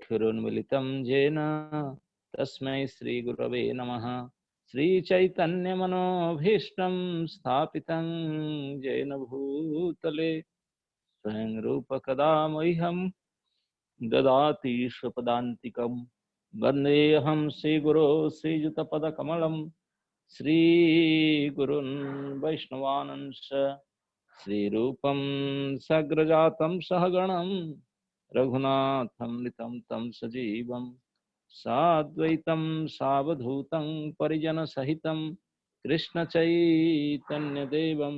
चक्षुरुन्मिलितं येन तस्मै श्रीगुरवे नमः। श्रीचैतन्यमनोभीष्टं स्थापितं येन भूतले स्वयं रूपकदा मह्यं ददाति स्वपदान्तिकं। वन्देऽहं श्रीगुरो श्रीयुतपदकमलं श्रीगुरुन् वैष्णवांश्च श्रीरूपं सग्रजातं सहगणं रघुनाथमृतं तं सजीवं साद्वैतं सावधूतं परिजनसहितं कृष्णचैतन्यदेवं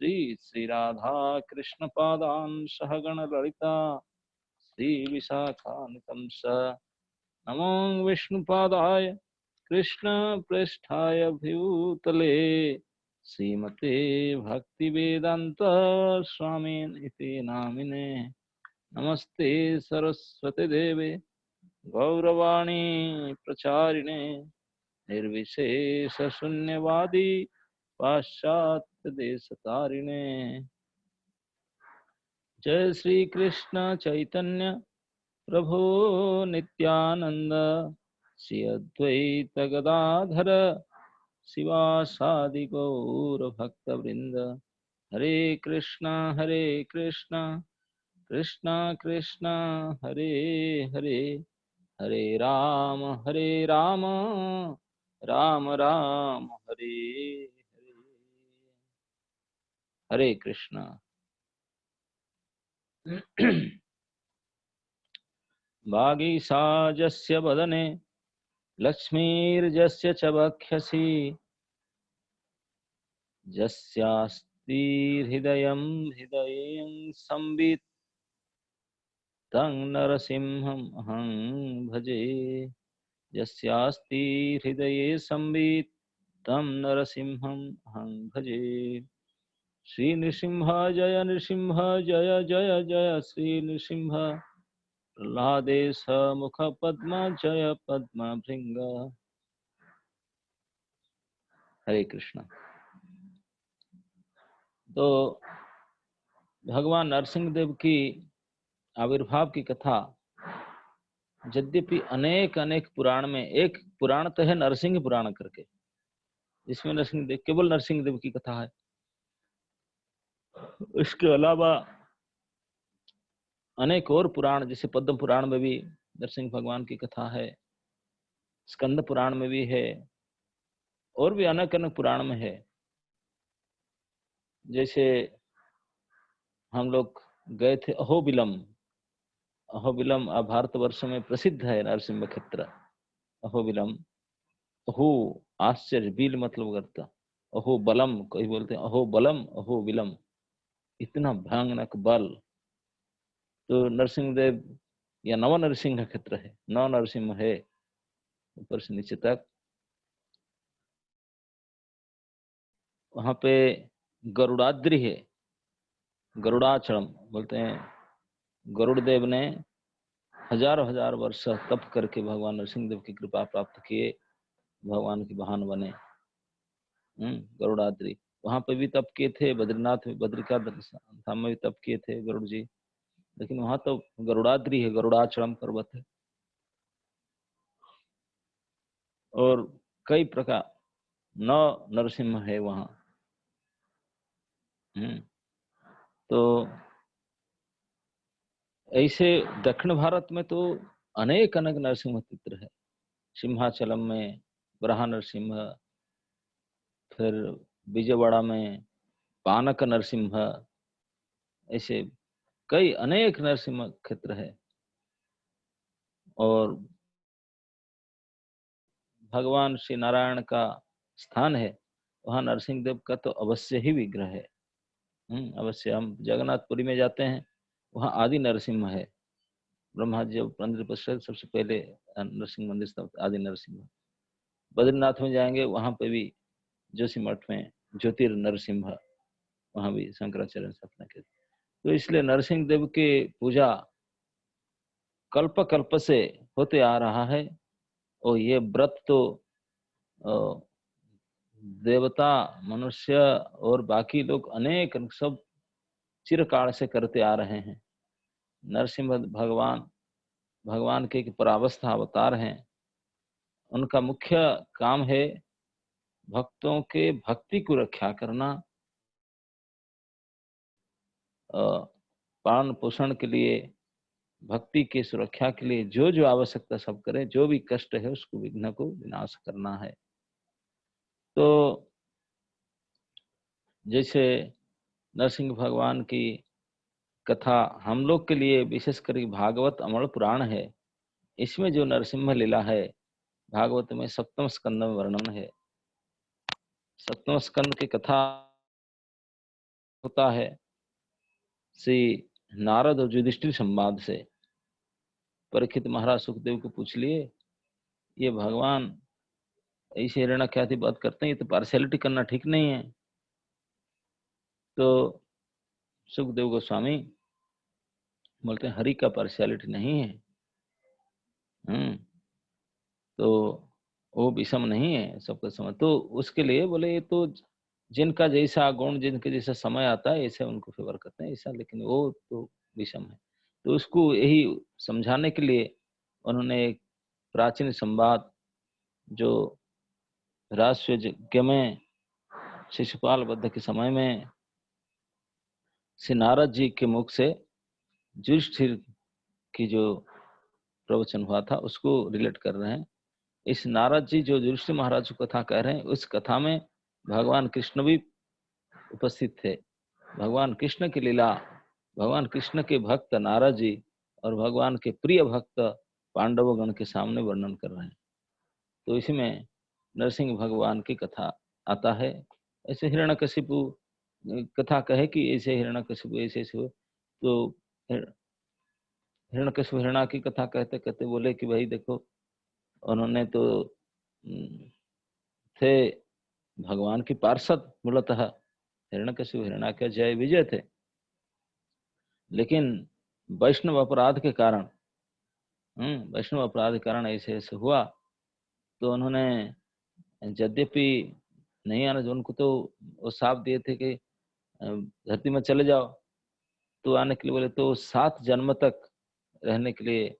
श्रीराधा कृष्णपादान् सहगण ललिता श्रीविशाखान्वितं स नमो विष्णुपादाय कृष्ण पृष्ठाय भूतले श्रीमते भक्तिवेदांत स्वामिन् इति नामिने। नमस्ते सरस्वती देवे गौरवाणी प्रचारिणे निर्विशेष शून्यवादी पाश्चात्य देशतारिणे। जय श्री कृष्ण चैतन्य प्रभु नित्यानंद श्री अद्वैत गदाधर शिवासादि गौर भक्त वृंद। हरे कृष्णा कृष्णा कृष्णा हरे हरे, हरे राम राम राम हरे हरे। हरे कृष्णा। वागीसाजस्य वदने लक्ष्मीर्जस्य च वक्षसि यस्यास्ति हृदयं संवित् तं नरसिंहम् अहं भजे। यस्यास्ति हृदये संवित् तं नरसिंहम् अहं भजे। श्री नृसिंह जय जय जय श्री नृसिंह। प्रह्लादेश मुख पद्म जय पद्म भृंग। हरे कृष्ण। तो भगवान नरसिंह देव की आविर्भाव की कथा यद्यपि अनेक अनेक पुराण में, एक पुराण तो है नरसिंह पुराण करके, जिसमें नरसिंह देव, केवल नरसिंह देव की कथा है। इसके अलावा अनेक और पुराण, जैसे पद्म पुराण में भी नरसिंह भगवान की कथा है, स्कंद पुराण में भी है, और भी अनेक अनेक पुराण में है। जैसे हम लोग गए थे अहोबिलम। अहोबिलम भारतवर्ष में प्रसिद्ध है नरसिंह क्षेत्र। अहोबिलम, अहो आश्चर्य, बिल मतलब करता, अहो बलम, कोई बोलते हैं अहो बलम, अहो बिलम, इतना भयानक बल। तो नरसिंह देव या नव नरसिंह क्षेत्र है, नव नरसिंह है ऊपर से नीचे तक। वहां पे गरुड़ाद्रि है, गरुड़ाचलम बोलते हैं। गरुड़ देव ने हजारों हजार वर्ष तप करके भगवान नरसिंह देव की कृपा प्राप्त किए, भगवान की वाहन बने। गरुड़ाद्रि, वहां पे भी तप किए थे। बद्रीनाथ में, बद्रिका धाम में भी तप किए थे गरुड़ जी, लेकिन वहां तो गरुड़ाद्रि है, गरुड़ाचलम पर्वत है। और कई प्रकार नौ नरसिंह है वहां। तो ऐसे दक्षिण भारत में तो अनेक अनेक नरसिंह चित्र है। सिंहाचलम में वराह नरसिंह, फिर विजयवाड़ा में पानक नरसिंह, ऐसे कई अनेक नरसिंह क्षेत्र है। और भगवान श्री नारायण का स्थान है, वहां नरसिंह देव का तो अवश्य ही विग्रह है। अवश्य। हम जगन्नाथपुरी में जाते हैं, वहां आदि नरसिंह है। ब्रह्मा जी जब मंदिर पश्चात सबसे पहले नरसिंह मंदिर स्थापित, आदि नरसिंह। बद्रीनाथ में जाएंगे, वहां पे भी जोशी मठ में ज्योतिर नरसिंह, वहां भी शंकराचार्य ने स्थापना की। तो इसलिए नरसिंह देव की पूजा कल्प कल्प से होते आ रहा है। और ये व्रत तो देवता, मनुष्य और बाकी लोग अनेक सब चिरकाल से करते आ रहे हैं। नरसिंह भगवान भगवान के एक परावस्था अवतार हैं। उनका मुख्य काम है भक्तों के भक्ति को रक्षा करना, पालन पोषण के लिए, भक्ति की सुरक्षा के लिए जो जो आवश्यकता सब करें, जो भी कष्ट है उसको विघ्न को विनाश करना है। तो जैसे नरसिंह भगवान की कथा हम लोग के लिए विशेषकर भागवत अमर पुराण है। इसमें जो नरसिंह लीला है भागवत में सप्तम स्कंद में वर्णन है। सप्तम स्कंद की कथा होता है श्री नारद और युधिष्ठिर संवाद से। परीक्षित महाराज सुखदेव को पूछ लिए, ये भगवान ऐसे हिरण्याख्याति बात करते हैं, ये तो पार्शियलिटी करना ठीक नहीं है। तो सुखदेव गोस्वामी बोलते हैं हरि का पार्शियलिटी नहीं है, तो वो विषम नहीं है, सबका समय। तो उसके लिए बोले ये तो जिनका जैसा गुण, जिनके जैसा समय आता है ऐसे उनको फेवर करते हैं ऐसा, लेकिन वो तो विषम है। तो उसको यही समझाने के लिए उन्होंने एक प्राचीन संवाद जो राजस्व में शिशुपाल वध के समय में श्री नारद जी के मुख से युधिष्ठिर की जो प्रवचन हुआ था उसको रिलेट कर रहे हैं। इस नारद जी जो युधिष्ठिर महाराज को कथा कह रहे हैं, उस कथा में भगवान कृष्ण भी उपस्थित थे। भगवान कृष्ण की लीला, भगवान कृष्ण के भक्त नारद जी और भगवान के प्रिय भक्त पांडवगण के सामने वर्णन कर रहे हैं। तो इसमें नरसिंह भगवान की कथा आता है। ऐसे हिरण्यकशिपु कथा कहे कि ऐसे हिरण्यकशिपु ऐसे ऐसे हुए। तो हिरण्यकशिपु हिरणा की कथा कहते कहते बोले कि भाई देखो, उन्होंने तो थे भगवान की पार्षद मूलतः, हिरण्यकशिपु हिरण्याक्ष जय विजय थे, लेकिन वैष्णव अपराध के कारण वैष्णव अपराध के कारण ऐसे ऐसे हुआ। तो उन्होंने यद्यपि नहीं आना, जो उनको तो वो साफ दिए थे कि धरती में चले जाओ, तो आने के लिए बोले तो 7 जन्म तक रहने के लिए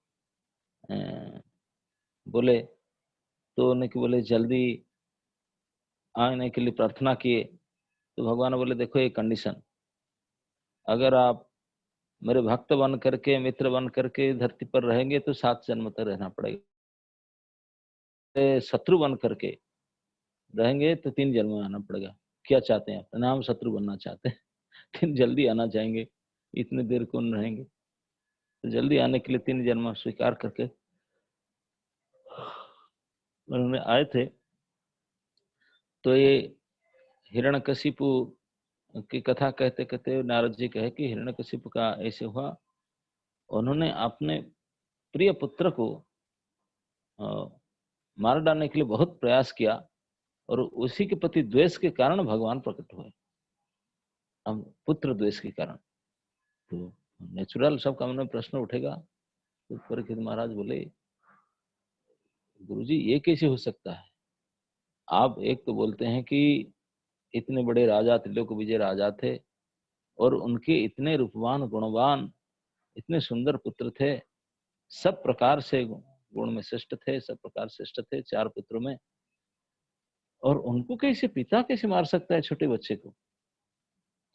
बोले। तो उन्हें कि बोले जल्दी आने के लिए प्रार्थना किए। तो भगवान बोले देखो ये कंडीशन, अगर आप मेरे भक्त बन करके, मित्र बन करके धरती पर रहेंगे तो 7 जन्म तक रहना पड़ेगा, शत्रु बन करके रहेंगे तो 3 जन्म में आना पड़ेगा। क्या चाहते हैं आप? नाम शत्रु बनना चाहते हैं 3 जल्दी आना चाहेंगे, इतने देर कौन रहेंगे? तो जल्दी आने के लिए 3 जन्म स्वीकार करके उन्होंने आए थे। तो ये हिरण्यकशिपु की कथा कहते कहते नारद जी कहे कि हिरण्यकशिपु का ऐसे हुआ, उन्होंने अपने प्रिय पुत्र को मार डालने के लिए बहुत प्रयास किया और उसी के प्रति द्वेष के कारण भगवान प्रकट हुए। हम पुत्र द्वेष के कारण, तो नेचुरल सबका मन में प्रश्न उठेगा। तो परीक्षित महाराज बोले गुरुजी ये कैसे हो सकता है? आप एक तो बोलते हैं कि इतने बड़े राजा, त्रिलोक विजय राजा थे और उनके इतने रूपवान गुणवान इतने सुंदर पुत्र थे, सब प्रकार से गुण में श्रेष्ठ थे, सब प्रकार श्रेष्ठ थे 4 पुत्रों में, और उनको कैसे पिता कैसे मार सकता है छोटे बच्चे को?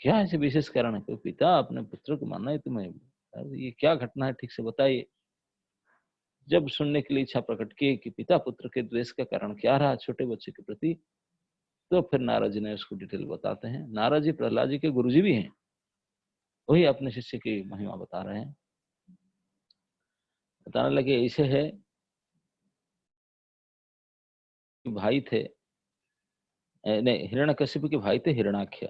क्या ऐसे विशेष कारण है? कोई पिता अपने पुत्र को मारना है तुम्हें? ये क्या घटना है, ठीक से बताइए। जब सुनने के लिए इच्छा प्रकट की कि पिता पुत्र के द्वेष का कारण क्या रहा छोटे बच्चे के प्रति, तो फिर नारद जी ने उसको डिटेल बताते हैं। नारद जी प्रहलाद जी के गुरुजी भी हैं, वही अपने शिष्य की महिमा बता रहे हैं। बताने लगे ऐसे है कि भाई थे, नहीं, हिरण्यकशिपु के भाई थे हिरणाक्ष।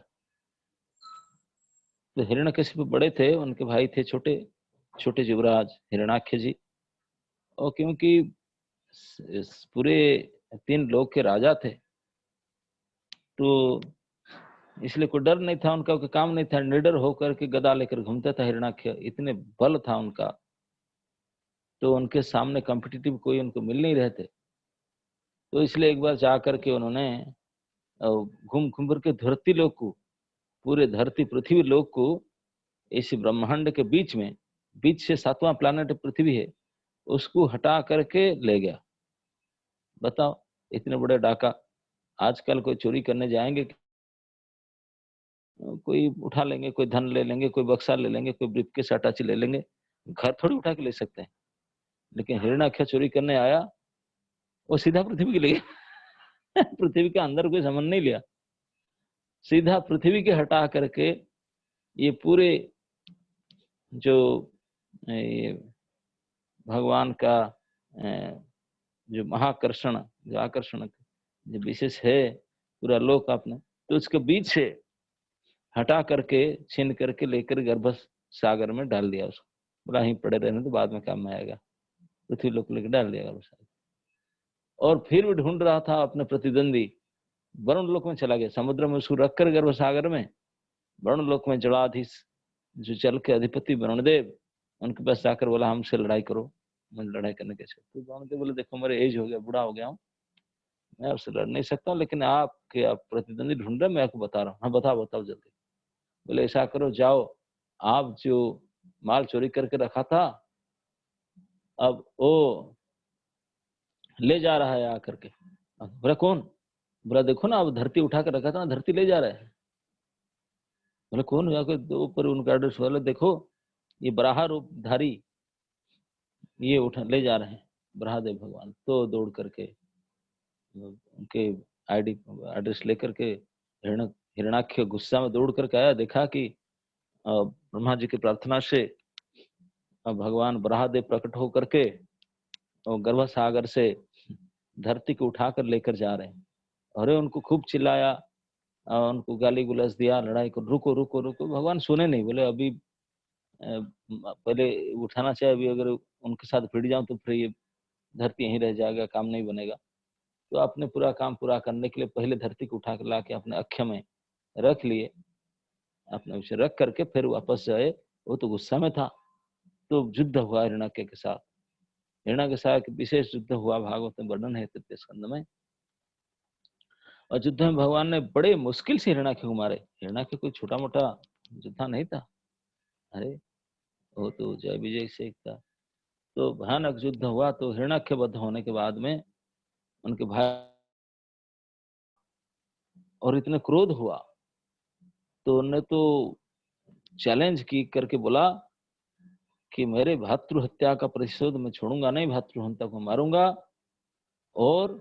तो हिरण्यकशिपु बड़े थे, उनके भाई थे छोटे छोटे युवराज हिरणाक्ष जी। और क्योंकि पूरे 3 लोक के राजा थे, तो इसलिए कोई डर नहीं था उनका, कोई काम नहीं था, निडर होकर के गदा लेकर घूमता था हिरणाक्ष, इतने बल था उनका। तो उनके सामने कॉम्पिटिटिव कोई उनको मिल नहीं रहे थे। तो इसलिए एक बार जा करके उन्होंने घूम घूम करके धरती लोक को, पूरे धरती पृथ्वी लोक को, इस ब्रह्मांड के बीच में, बीच से 7वां प्लैनेट पृथ्वी है, उसको हटा करके ले गया। बताओ, इतने बड़े डाका। आजकल कोई चोरी करने जाएंगे, कोई उठा लेंगे, कोई धन ले लेंगे, कोई बक्सा ले लेंगे, कोई ब्रीफकेस अटैची ले लेंगे, घर थोड़ी उठा के ले सकते हैं। लेकिन हिरण्याक्ष चोरी करने आया, वो सीधा पृथ्वी के ले गया। पृथ्वी के अंदर कोई सामान नहीं लिया, सीधा पृथ्वी के हटा करके ये पूरे जो ये भगवान का जो महाकर्षण, जो आकर्षण जो विशेष है पूरा लोक आपने, तो उसके बीच से हटा करके छीन करके लेकर गर्भ सागर में डाल दिया उसको। बोला यहीं पड़े रहने तो बाद में काम में आएगा। पृथ्वी लोक लेकर डाल दिया गर्भ सागर। और फिर भी ढूंढ रहा था अपने प्रतिद्वंदी, वरुण लोक में चला गया। समुद्र में उसको रखकर गर्भ सागर में, वरुण लोक में जलाधीश जो जल के अधिपति वरुण देव, उनके पास जाकर बोला हमसे लड़ाई करो। मैं लड़ाई करने कैसे? तो वरुण देव बोले देखो मेरे एज हो गया, बूढ़ा हो गया हूँ, मैं आपसे लड़ नहीं सकता हूँ, लेकिन आप प्रतिद्वंदी ढूंढ रहे, मैं आपको बता रहा हूँ। हाँ बताओ बताओ जल्दी। बोले ऐसा करो, जाओ आप जो माल चोरी करके रखा था, अब वो ले जा रहा है आकर के। बोला कौन? बोला देखो ना, अब धरती उठा कर रखा था ना, धरती ले जा रहा है। बोले कौन? जाकर दो पर उनका एड्रेस, बोले देखो ये बराह रूपधारी ये उठा ले जा रहे हैं बराहदेव भगवान। तो दौड़ करके उनके आईडी एड्रेस लेकर के हिरणाक्ष गुस्सा में दौड़ करके आया, देखा कि ब्रह्मा जी की प्रार्थना से भगवान बराहदेव प्रकट होकर के और गर्भ सागर से धरती को उठाकर लेकर जा रहे हैं। अरे उनको खूब चिल्लाया, उनको गाली गुलस दिया, लड़ाई को रुको रुको रुको। भगवान सुने नहीं, बोले अभी पहले उठाना चाहिए, अभी अगर उनके साथ भिड़ जाऊं तो फिर ये धरती यहीं रह जाएगा, काम नहीं बनेगा। तो अपने पूरा काम पूरा करने के लिए पहले धरती को उठा कर ला के अपने अक्ष में रख लिए, अपने उसे रख करके फिर वापस जाए। वो तो गुस्सा में था। तो युद्ध हुआ हिरणाक्ष के साथ। हिरण्य के साथ विशेष युद्ध हुआ, भागवत में वर्णन है 3 स्कंद में। और युद्ध में भगवान ने बड़े मुश्किल से हिरण्याक्ष को मारे। हिरण्याक्ष कोई छोटा मोटा योद्धा नहीं था, अरे वो तो जय विजय से था। तो भयानक युद्ध हुआ। तो हिरण्याक्ष वध होने के बाद में उनके भाई और इतने क्रोध हुआ, तो उन्होंने तो चैलेंज की करके बोला कि मेरे भातृ हत्या का प्रतिशोध मैं छोड़ूंगा नहीं, भातृ हत्या को मारूंगा और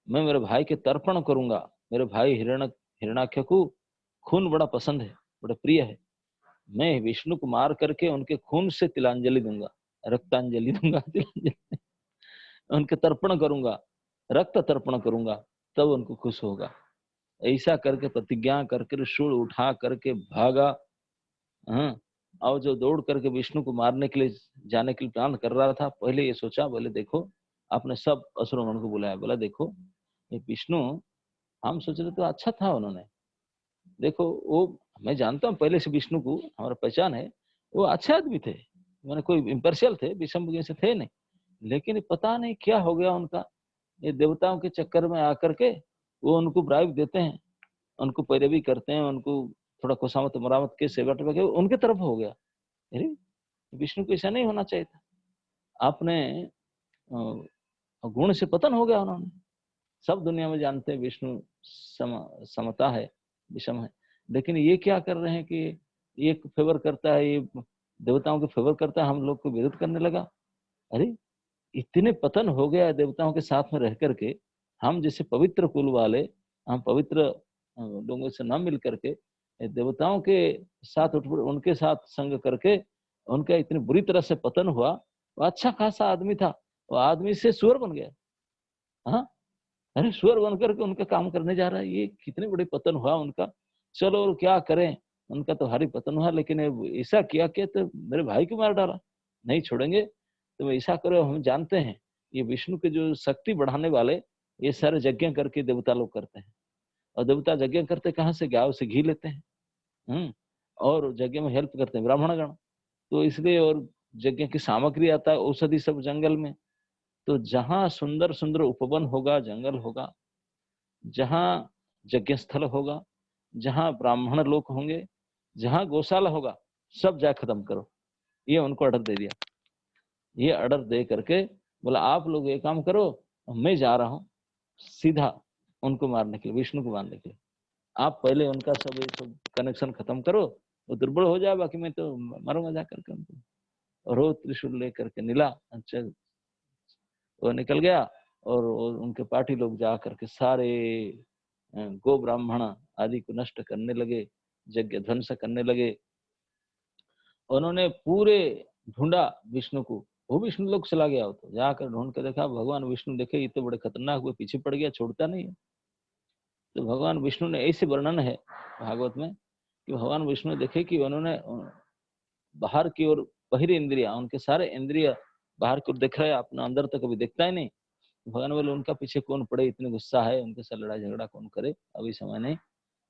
मैं मेरे भाई के तर्पण करूंगा। मेरे भाई हिरण्याक्ष को खून बड़ा पसंद है, बड़ा प्रिय है। मैं विष्णु को मार करके उनके खून से तिलांजलि दूंगा, रक्तांजलि दूंगा, तिलांजलि उनके तर्पण करूंगा, रक्त तर्पण करूंगा, तब उनको खुश होगा। ऐसा करके प्रतिज्ञा करके शूल उठा करके भागा। हाँ, और जो दौड़ करके विष्णु को मारने के लिए जाने के लिए प्लान कर रहा था, पहले ये सोचा, बोले देखो आपने सब असुरगण को बुलाया, बोला देखो ये विष्णु, हम सोच रहे तो अच्छा था उन्होंने, देखो वो मैं जानता हूँ पहले से विष्णु को, हमारा पहचान है, वो अच्छे आदमी थे, मैंने कोई इम्पर्शियल थे, विषम से थे नहीं। लेकिन पता नहीं क्या हो गया उनका, ये देवताओं के चक्कर में आकर के वो उनको ब्राइब देते हैं, उनको पैरवी करते हैं, उनको थोड़ा खुशामत मरामत के सेवा टेवा के उनके तरफ हो गया। अरे विष्णु को ऐसा नहीं होना चाहिए था, आपने गुण से पतन हो गया उन्होंने। सब दुनिया में जानते हैं विष्णु समता है, विषम है, लेकिन ये क्या कर रहे हैं कि ये फेवर करता है, ये देवताओं को फेवर करता है, हम लोग को विरोध करने लगा। अरे इतने पतन हो गया है देवताओं के साथ में रह करके, हम जैसे पवित्र कुल वाले, हम पवित्र लोगों से न मिल करके देवताओं के साथ उनके साथ संग करके उनका इतनी बुरी तरह से पतन हुआ। वो अच्छा खासा आदमी था, वो आदमी से सुअर बन गया। हाँ, अरे सुअर बन करके उनका काम करने जा रहा है, ये कितने बड़े पतन हुआ उनका। चलो और क्या करें, उनका तो भारी पतन हुआ, लेकिन ऐसा किया कि तो मेरे भाई को मार डाला, नहीं छोड़ेंगे। तो ऐसा करो, हम जानते हैं ये विष्णु के जो शक्ति बढ़ाने वाले ये सारे यज्ञ करके देवता लोग करते हैं, और देवता यज्ञ करते कहाँ से, गाय से घी लेते हैं, और यज्ञ में हेल्प करते हैं ब्राह्मण गण। तो इसलिए, और यज्ञ की सामग्री आता है, औषधि सब जंगल में। तो जहां सुंदर सुंदर उपवन होगा, जंगल होगा, जहां यज्ञ स्थल होगा, जहां ब्राह्मण लोग होंगे, जहां गौशाला होगा, सब जा खत्म करो, ये उनको ऑर्डर दे दिया। ये ऑर्डर दे करके बोला आप लोग ये काम करो, मैं जा रहा हूँ सीधा उनको मारने के लिए, विष्णु को मारने के लिए। आप पहले उनका सब ये सब कनेक्शन खत्म करो, वो दुर्बल हो जाए, बाकी मैं तो मारूंगा जा करके उनको। और वो त्रिशूल लेकर के नीला, अच्छा वो निकल गया। और उनके पार्टी लोग जा करके सारे गो ब्राह्मण आदि को नष्ट करने लगे, यज्ञ ध्वंस करने लगे। उन्होंने पूरे ढूंढा विष्णु को, वो विष्णु लोग चला गया। हो तो जाकर ढूंढ कर देखा, भगवान विष्णु देखे ये तो बड़े खतरनाक हुए, पीछे पड़ गया, छोड़ता नहीं है। तो भगवान विष्णु ने, ऐसे वर्णन है भागवत में कि भगवान विष्णु देखे कि उन्होंने बाहर की ओर बहिर इंद्रिया, उनके सारे इंद्रिय बाहर की ओर देख रहे हैं, अपना अंदर तक कभी देखता ही नहीं। भगवान बोले उनका पीछे कौन पड़े, इतने गुस्सा है, उनके साथ लड़ाई झगड़ा कौन करे, अभी समय नहीं।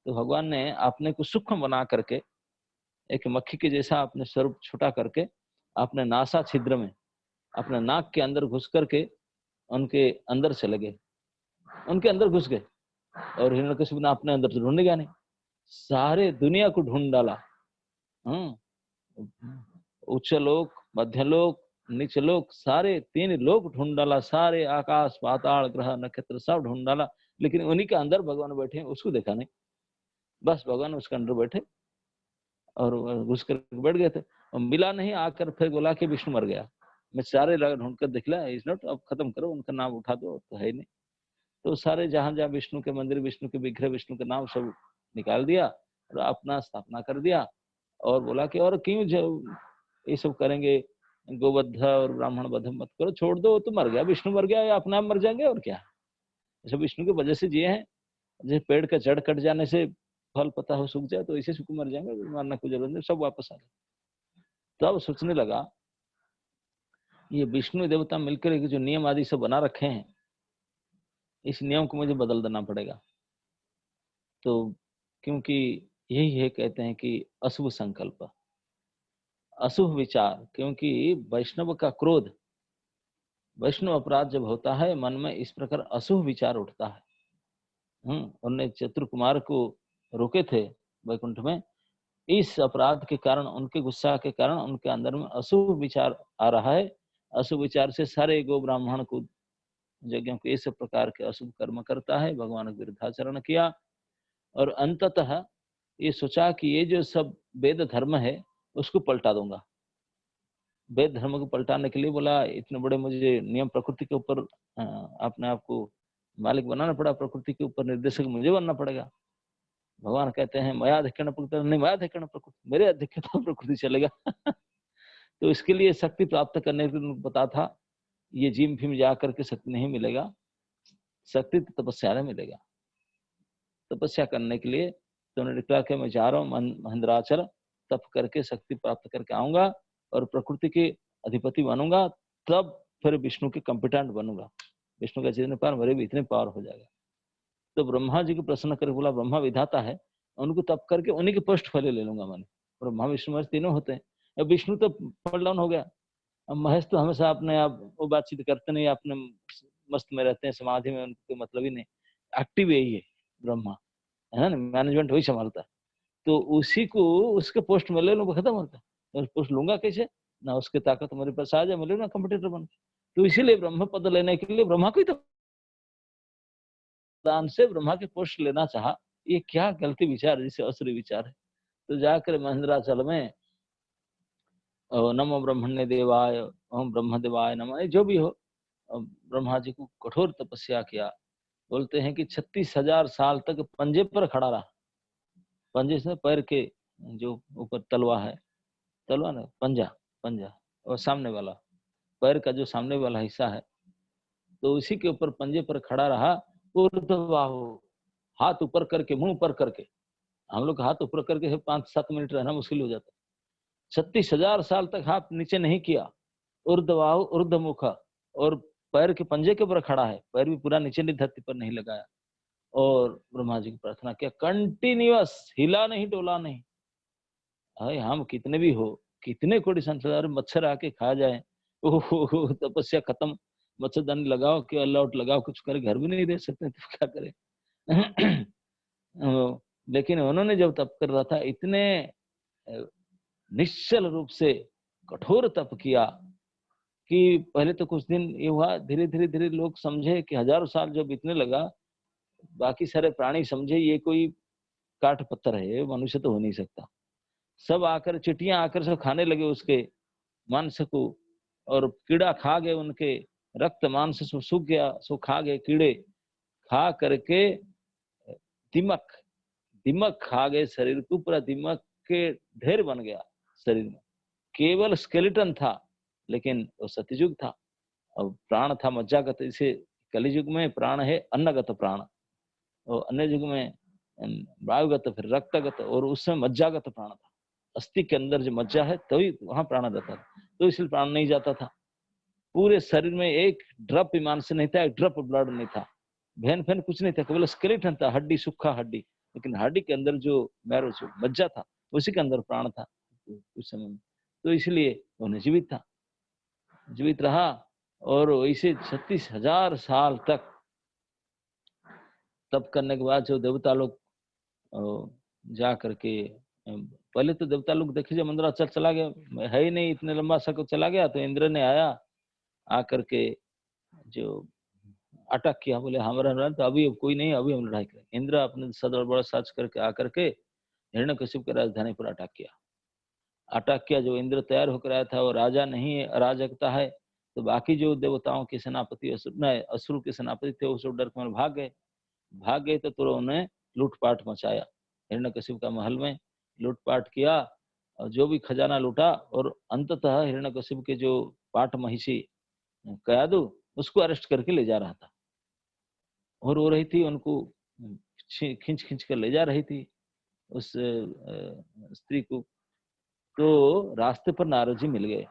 तो भगवान ने अपने को सूक्ष्म बना करके, एक मक्खी के जैसा अपने स्वरूप छोटा करके, अपने नासा छिद्र में, अपने नाक के अंदर घुस करके उनके अंदर चले गए, उनके अंदर घुस गए। और हिरण्यकशिपु ने अपने अंदर तो ढूंढ गया नहीं, सारे दुनिया को ढूंढ डाला। उच्च लोक, मध्य लोक, नीच लोक, सारे 3 लोक ढूंढ डाला, सारे आकाश पाताल ग्रह नक्षत्र सब ढूंढ डाला, लेकिन उन्हीं के अंदर भगवान बैठे हैं, उसको देखा नहीं। बस भगवान उसके अंदर बैठे और घुस कर बैठ गए थे, और मिला नहीं। आकर फिर बोला कि विष्णु मर गया। मैं सारे ढूंढ कर दिखला, इज नॉट, अब खत्म करो, उनका नाम उठा दो, तो है ही नहीं। तो सारे जहां जहां विष्णु के मंदिर, विष्णु के विग्रह, विष्णु के नाम सब निकाल दिया और अपना स्थापना कर दिया। और बोला कि और क्यों जो ये सब करेंगे, गोवध और ब्राह्मण वध मत करो, छोड़ दो, वो तो मर गया, विष्णु मर गया, या अपने आप मर जाएंगे और क्या। ऐसे विष्णु की वजह से जिए हैं। जैसे पेड़ का जड़ कट जाने से फल पता हो सूख जाए, तो इसे सूख मर जाएंगे, मारना कोई जरूरत नहीं, सब वापस आ गए। तब सोचने लगा ये विष्णु देवता मिलकर जो नियम आदि सब बना रखे हैं, इस नियम को मुझे बदल देना पड़ेगा। तो क्योंकि यही है, कहते हैं कि अशुभ संकल्प, अशुभ विचार, क्योंकि वैष्णव का क्रोध, वैष्णव अपराध जब होता है, मन में इस प्रकार अशुभ विचार उठता है। उनने चतुर कुमार को रोके थे वैकुंठ में, इस अपराध के कारण, उनके गुस्सा के कारण उनके अंदर में अशुभ विचार आ रहा है। अशुभ विचार से सारे गो ब्राह्मण को, यज्ञों को, इस प्रकार के अशुभ कर्म करता है, भगवान के विरुद्धाचरण किया। और अंततः ये सोचा कि ये जो सब वेद धर्म है उसको पलटा दूंगा। वेद धर्म को पलटाने के लिए बोला, इतने बड़े मुझे नियम, प्रकृति के ऊपर अपने आप को मालिक बनाना पड़ा, प्रकृति के ऊपर निर्देशक मुझे बनना पड़ेगा। भगवान कहते हैं मया अधिकरण प्रकृति, नहीं मया अधिकरण प्रकृति, मेरे अधिकता प्रकृति चलेगा। तो इसके लिए शक्ति प्राप्त करने के लिए उनको पता था ये जिम फिम जा करके शक्ति नहीं मिलेगा, शक्ति तो तपस्या में मिलेगा। तपस्या करने के लिए तो उन्होंने निकला कि मैं जा रहा हूँ महेंद्राचल, तप करके शक्ति प्राप्त करके आऊंगा और प्रकृति के अधिपति बनूंगा, तब फिर विष्णु के कंपिटेंट बनूंगा। विष्णु का जितने पार, मेरे भी इतने पार हो जाएगा। तो ब्रह्मा जी को प्रश्न करके बोला, ब्रह्मा विधाता है, उनको तप करके उन्हीं के पोस्ट फले ले लूंगा मैंने। ब्रह्मा विष्णु महेश तीनों होते हैं। अब विष्णु तो फल डाउन हो गया, अब महेश तो हमेशा अपने आप वो बातचीत करते नहीं, अपने मस्त में रहते हैं, समाधि में, उनको मतलब ही नहीं। एक्टिव यही है ब्रह्मा, है ना, मैनेजमेंट वही संभालता है। तो उसी को उसके पोस्ट में ले लूंगा, खत्म होता है। और पोस्ट लूंगा कैसे, ना उसकी ताकत मेरे पास आ जाए, मैं ना कंपटीटर बन। तो इसीलिए ब्रह्म पद लेने के लिए ब्रह्मा को ही तो दान से ब्रह्मा के पोस्ट लेना चाहा। ये क्या गलती विचार, जिसे असुरी विचार है। तो जाकर महेंद्राचल में नमो ब्रह्मण्य देवाय, ओम ब्रह्म देवाय नमः, जो भी हो, ब्रह्मा जी को कठोर तपस्या किया। बोलते हैं कि 36,000 साल तक पंजे पर खड़ा रहा। पंजे से पैर के जो ऊपर तलवा है, तलवा ना, पंजा, पंजा और सामने वाला पैर का जो सामने वाला हिस्सा है, तो उसी के ऊपर पंजे पर खड़ा रहा। ऊर्ध्वबाहु, हाथ ऊपर करके, मुंह ऊपर करके। हम लोग हाथ ऊपर करके 5-7 मिनट रहना मुश्किल हो जाता है। 36,000 साल तक हाथ नीचे नहीं किया। ऊर्ध्वबाहु ऊर्ध्वमुख, और पैर के पंजे के ऊपर खड़ा है, पैर भी पूरा नीचे नहीं, धरती पर नहीं लगाया। और ब्रह्मा जी की प्रार्थना किया, कंटिन्यूअस, हिला नहीं, डोला नहीं। अरे हम कितने भी हो, कितने कोटि संसार मच्छर आके खा जाए, ओहो तपस्या खत्म, मच्छरदानी लगाओ कि ऑल आउट लगाओ, कुछ करे, घर भी नहीं दे सकते, तो क्या करे। लेकिन उन्होंने जब तप कर रहा था, इतने निश्चल रूप से कठोर तप किया कि पहले तो कुछ दिन ये हुआ, धीरे धीरे धीरे लोग समझे कि हजारों साल जो बीतने लगा, बाकी सारे प्राणी समझे ये कोई काठ पत्थर है, ये मनुष्य तो हो नहीं सकता। सब आकर, चींटियां आकर सब खाने लगे उसके मांस को, और कीड़ा खा गए उनके, रक्त मांस सब सूख गया, सो खा गए कीड़े, खा करके दिमक, दिमक खा गए शरीर को, पूरा दिमक के ढेर बन गया शरीर में। केवल स्केलेटन था, लेकिन वो सतयुग था। अब प्राण था मज्जागत। इसे कलियुग में प्राण है अन्नगत प्राण, और अन्य युग में वायुगत, फिर रक्तगत, और उसमें मज्जागत प्राण था। अस्थि के अंदर जो मज्जा है तभी वहां प्राण रहता था, तो इसलिए प्राण नहीं जाता था। पूरे शरीर में एक ड्रॉप ईमान से नहीं था, एक ड्रॉप ब्लड नहीं था, भेन फेन कुछ नहीं था, केवल स्केलेटन था, हड्डी, सूखा हड्डी। लेकिन हड्डी के अंदर जो मैरो, जो मज्जा था, उसी के अंदर प्राण था उस समय में। तो इसलिए उन्हें जीवित था, जीवित रहा। और वैसे 36,000 साल तक तप करने के बाद जो देवता लोग जा करके, पहले तो देवता लोग देखे जब मंदराचल चला गया, है ही नहीं, इतने लंबा सा चला गया, तो इंद्र ने आया, आकर के जो अटैक किया, बोले हमारा तो अभी कोई नहीं, अभी हम लड़ाई करेंगे। इंद्र अपने सदर बड़ा साज करके आकर के हिरण्यकशिप की राजधानी पर अटैक किया। अटैक किया, जो इंद्र तैयार होकर आया था वो राजा नहीं है, अराजकता है। तो बाकी जो देवताओं के सेनापति, असुर के सेनापति थे, वो सब डर के मारे भाग गए। भाग गए तो तुरंत उन्हें लूटपाट मचाया, हिरण्यकशिप का महल में लूटपाट किया, और जो भी खजाना लूटा। और अंततः हिरण्यकशिप के जो पाठ महिषी कयादु, उसको अरेस्ट करके ले जा रहा था, और रो रही थी, उनको खींच खींच कर ले जा रही थी उस स्त्री को। तो रास्ते पर नारद जी मिल गए।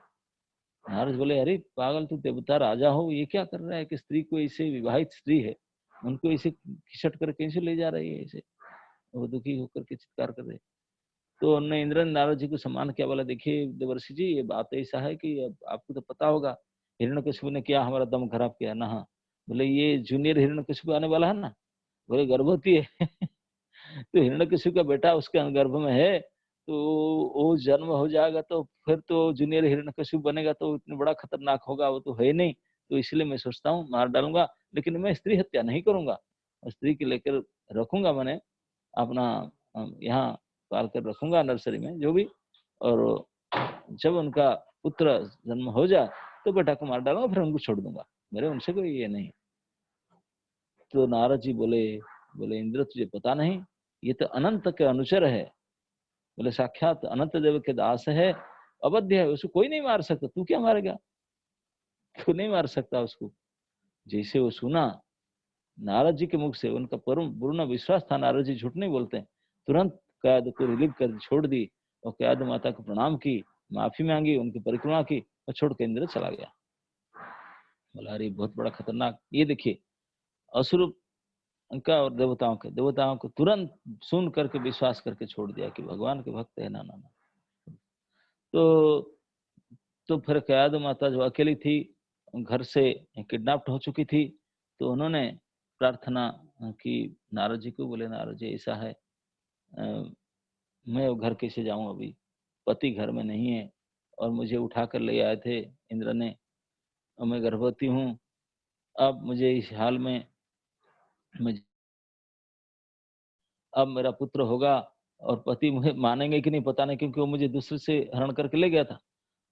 नारद बोले, अरे पागल, तू देवता राजा हो, ये क्या कर रहा है कि स्त्री को, ऐसे विवाहित स्त्री है, उनको ऐसे खिसट कर कैसे ले जा रही है ऐसे। वो दुखी होकर के चित्कार कर रहे। तो उन्होंने, इंद्र ने नारद जी को सम्मान किया, बोला, देखिए देवर्षि जी, ये बात ऐसा है कि अब आपको तो पता होगा हिरण्यकशिपु ने क्या हमारा दम खराब किया ना। हाँ, बोले ये जूनियर हिरण्यकशिपु आने वाला है ना, बोले गर्भवती है। तो हिरण्यकशिपु का बेटा उसके गर्भ में है, तो वो जन्म हो जाएगा तो फिर तो जूनियर हिरण्यकशिपु बनेगा, तो इतना बड़ा खतरनाक होगा, वो तो है नहीं। तो इसलिए मैं सोचता हूँ मार डालूंगा, लेकिन मैं स्त्री हत्या नहीं करूंगा, स्त्री के लेकर रखूंगा, मैंने अपना यहाँ पाल कर रखूंगा नर्सरी में जो भी। और जब उनका पुत्र जन्म हो जाए तो बेटा को मार डालूंगा, फिर उनको छोड़ दूंगा, मेरे उनसे कोई ये नहीं। तो नारद जी बोले, बोले इंद्र तुझे पता नहीं, ये तो अनंत के अनुचर है, बोले साक्षात अनंत देव के दास है, अवध्य है, उसको कोई नहीं मार सकता, तू क्या मारेगा, तू नहीं मार सकता उसको। जैसे वो सुना नारद जी के मुख से, उनका पूर्ण विश्वास था, नारद जी झूठ नहीं बोलते, तुरंत कैद को रिलीव कर छोड़ दी, और कैद माता को प्रणाम की, माफी मांगी, उनकी परिक्रमा की, और छोड़ के इंद्र चला गया। बोला, अरे बहुत बड़ा खतरनाक, ये देखिए असुर का और देवताओं को तुरंत सुन करके विश्वास करके छोड़ दिया कि भगवान के भक्त है, ना ना ना। तो फिर कयादु माता जो अकेली थी, घर से किडनैप्ड हो चुकी थी, तो उन्होंने प्रार्थना की नारद जी को, बोले नारद जी ऐसा है, मैं वो घर कैसे जाऊं, अभी पति घर में नहीं है, और मुझे उठा कर ले आए थे इंद्र ने, और मैं गर्भवती हूँ, अब मुझे इस हाल में, मुझे अब मेरा पुत्र होगा, और पति मुझे मानेंगे कि नहीं पता नहीं, क्योंकि वो मुझे दूसरे से हरण करके ले गया था,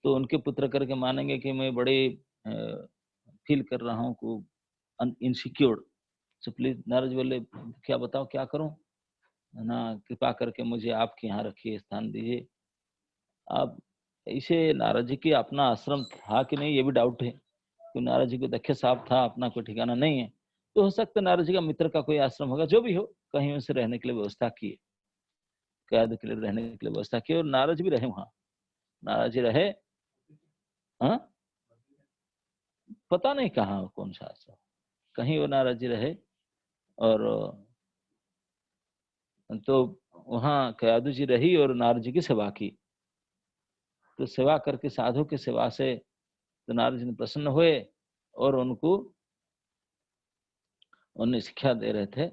तो उनके पुत्र करके मानेंगे कि मैं बड़े फील कर रहा हूँ को insecure. So please Narad ji बोले, क्या बताओ क्या करूं, है ना, कृपा करके मुझे आपके यहाँ रखिए, स्थान दीजिए। अब इसे नारद जी की अपना आश्रम था कि नहीं, ये भी डाउट है, तो नारद जी को दक्ष साहब था, अपना कोई ठिकाना नहीं है, तो हो सकता है नारद जी का मित्र का कोई आश्रम होगा, जो भी हो, कहीं उनसे रहने के लिए व्यवस्था की, कैद के लिए रहने के लिए व्यवस्था की, और नारद जी भी रहे वहां। नारद जी रहे, हाँ, पता नहीं कहाँ कौन सा आश्रम, कहीं वो नारद जी रहे। और तो वहाँ कयादु जी रही और नारद जी की सेवा की। तो सेवा करके, साधु की सेवा से तो नारद जी ने प्रसन्न हुए, और उन्हें शिक्षा दे रहे थे।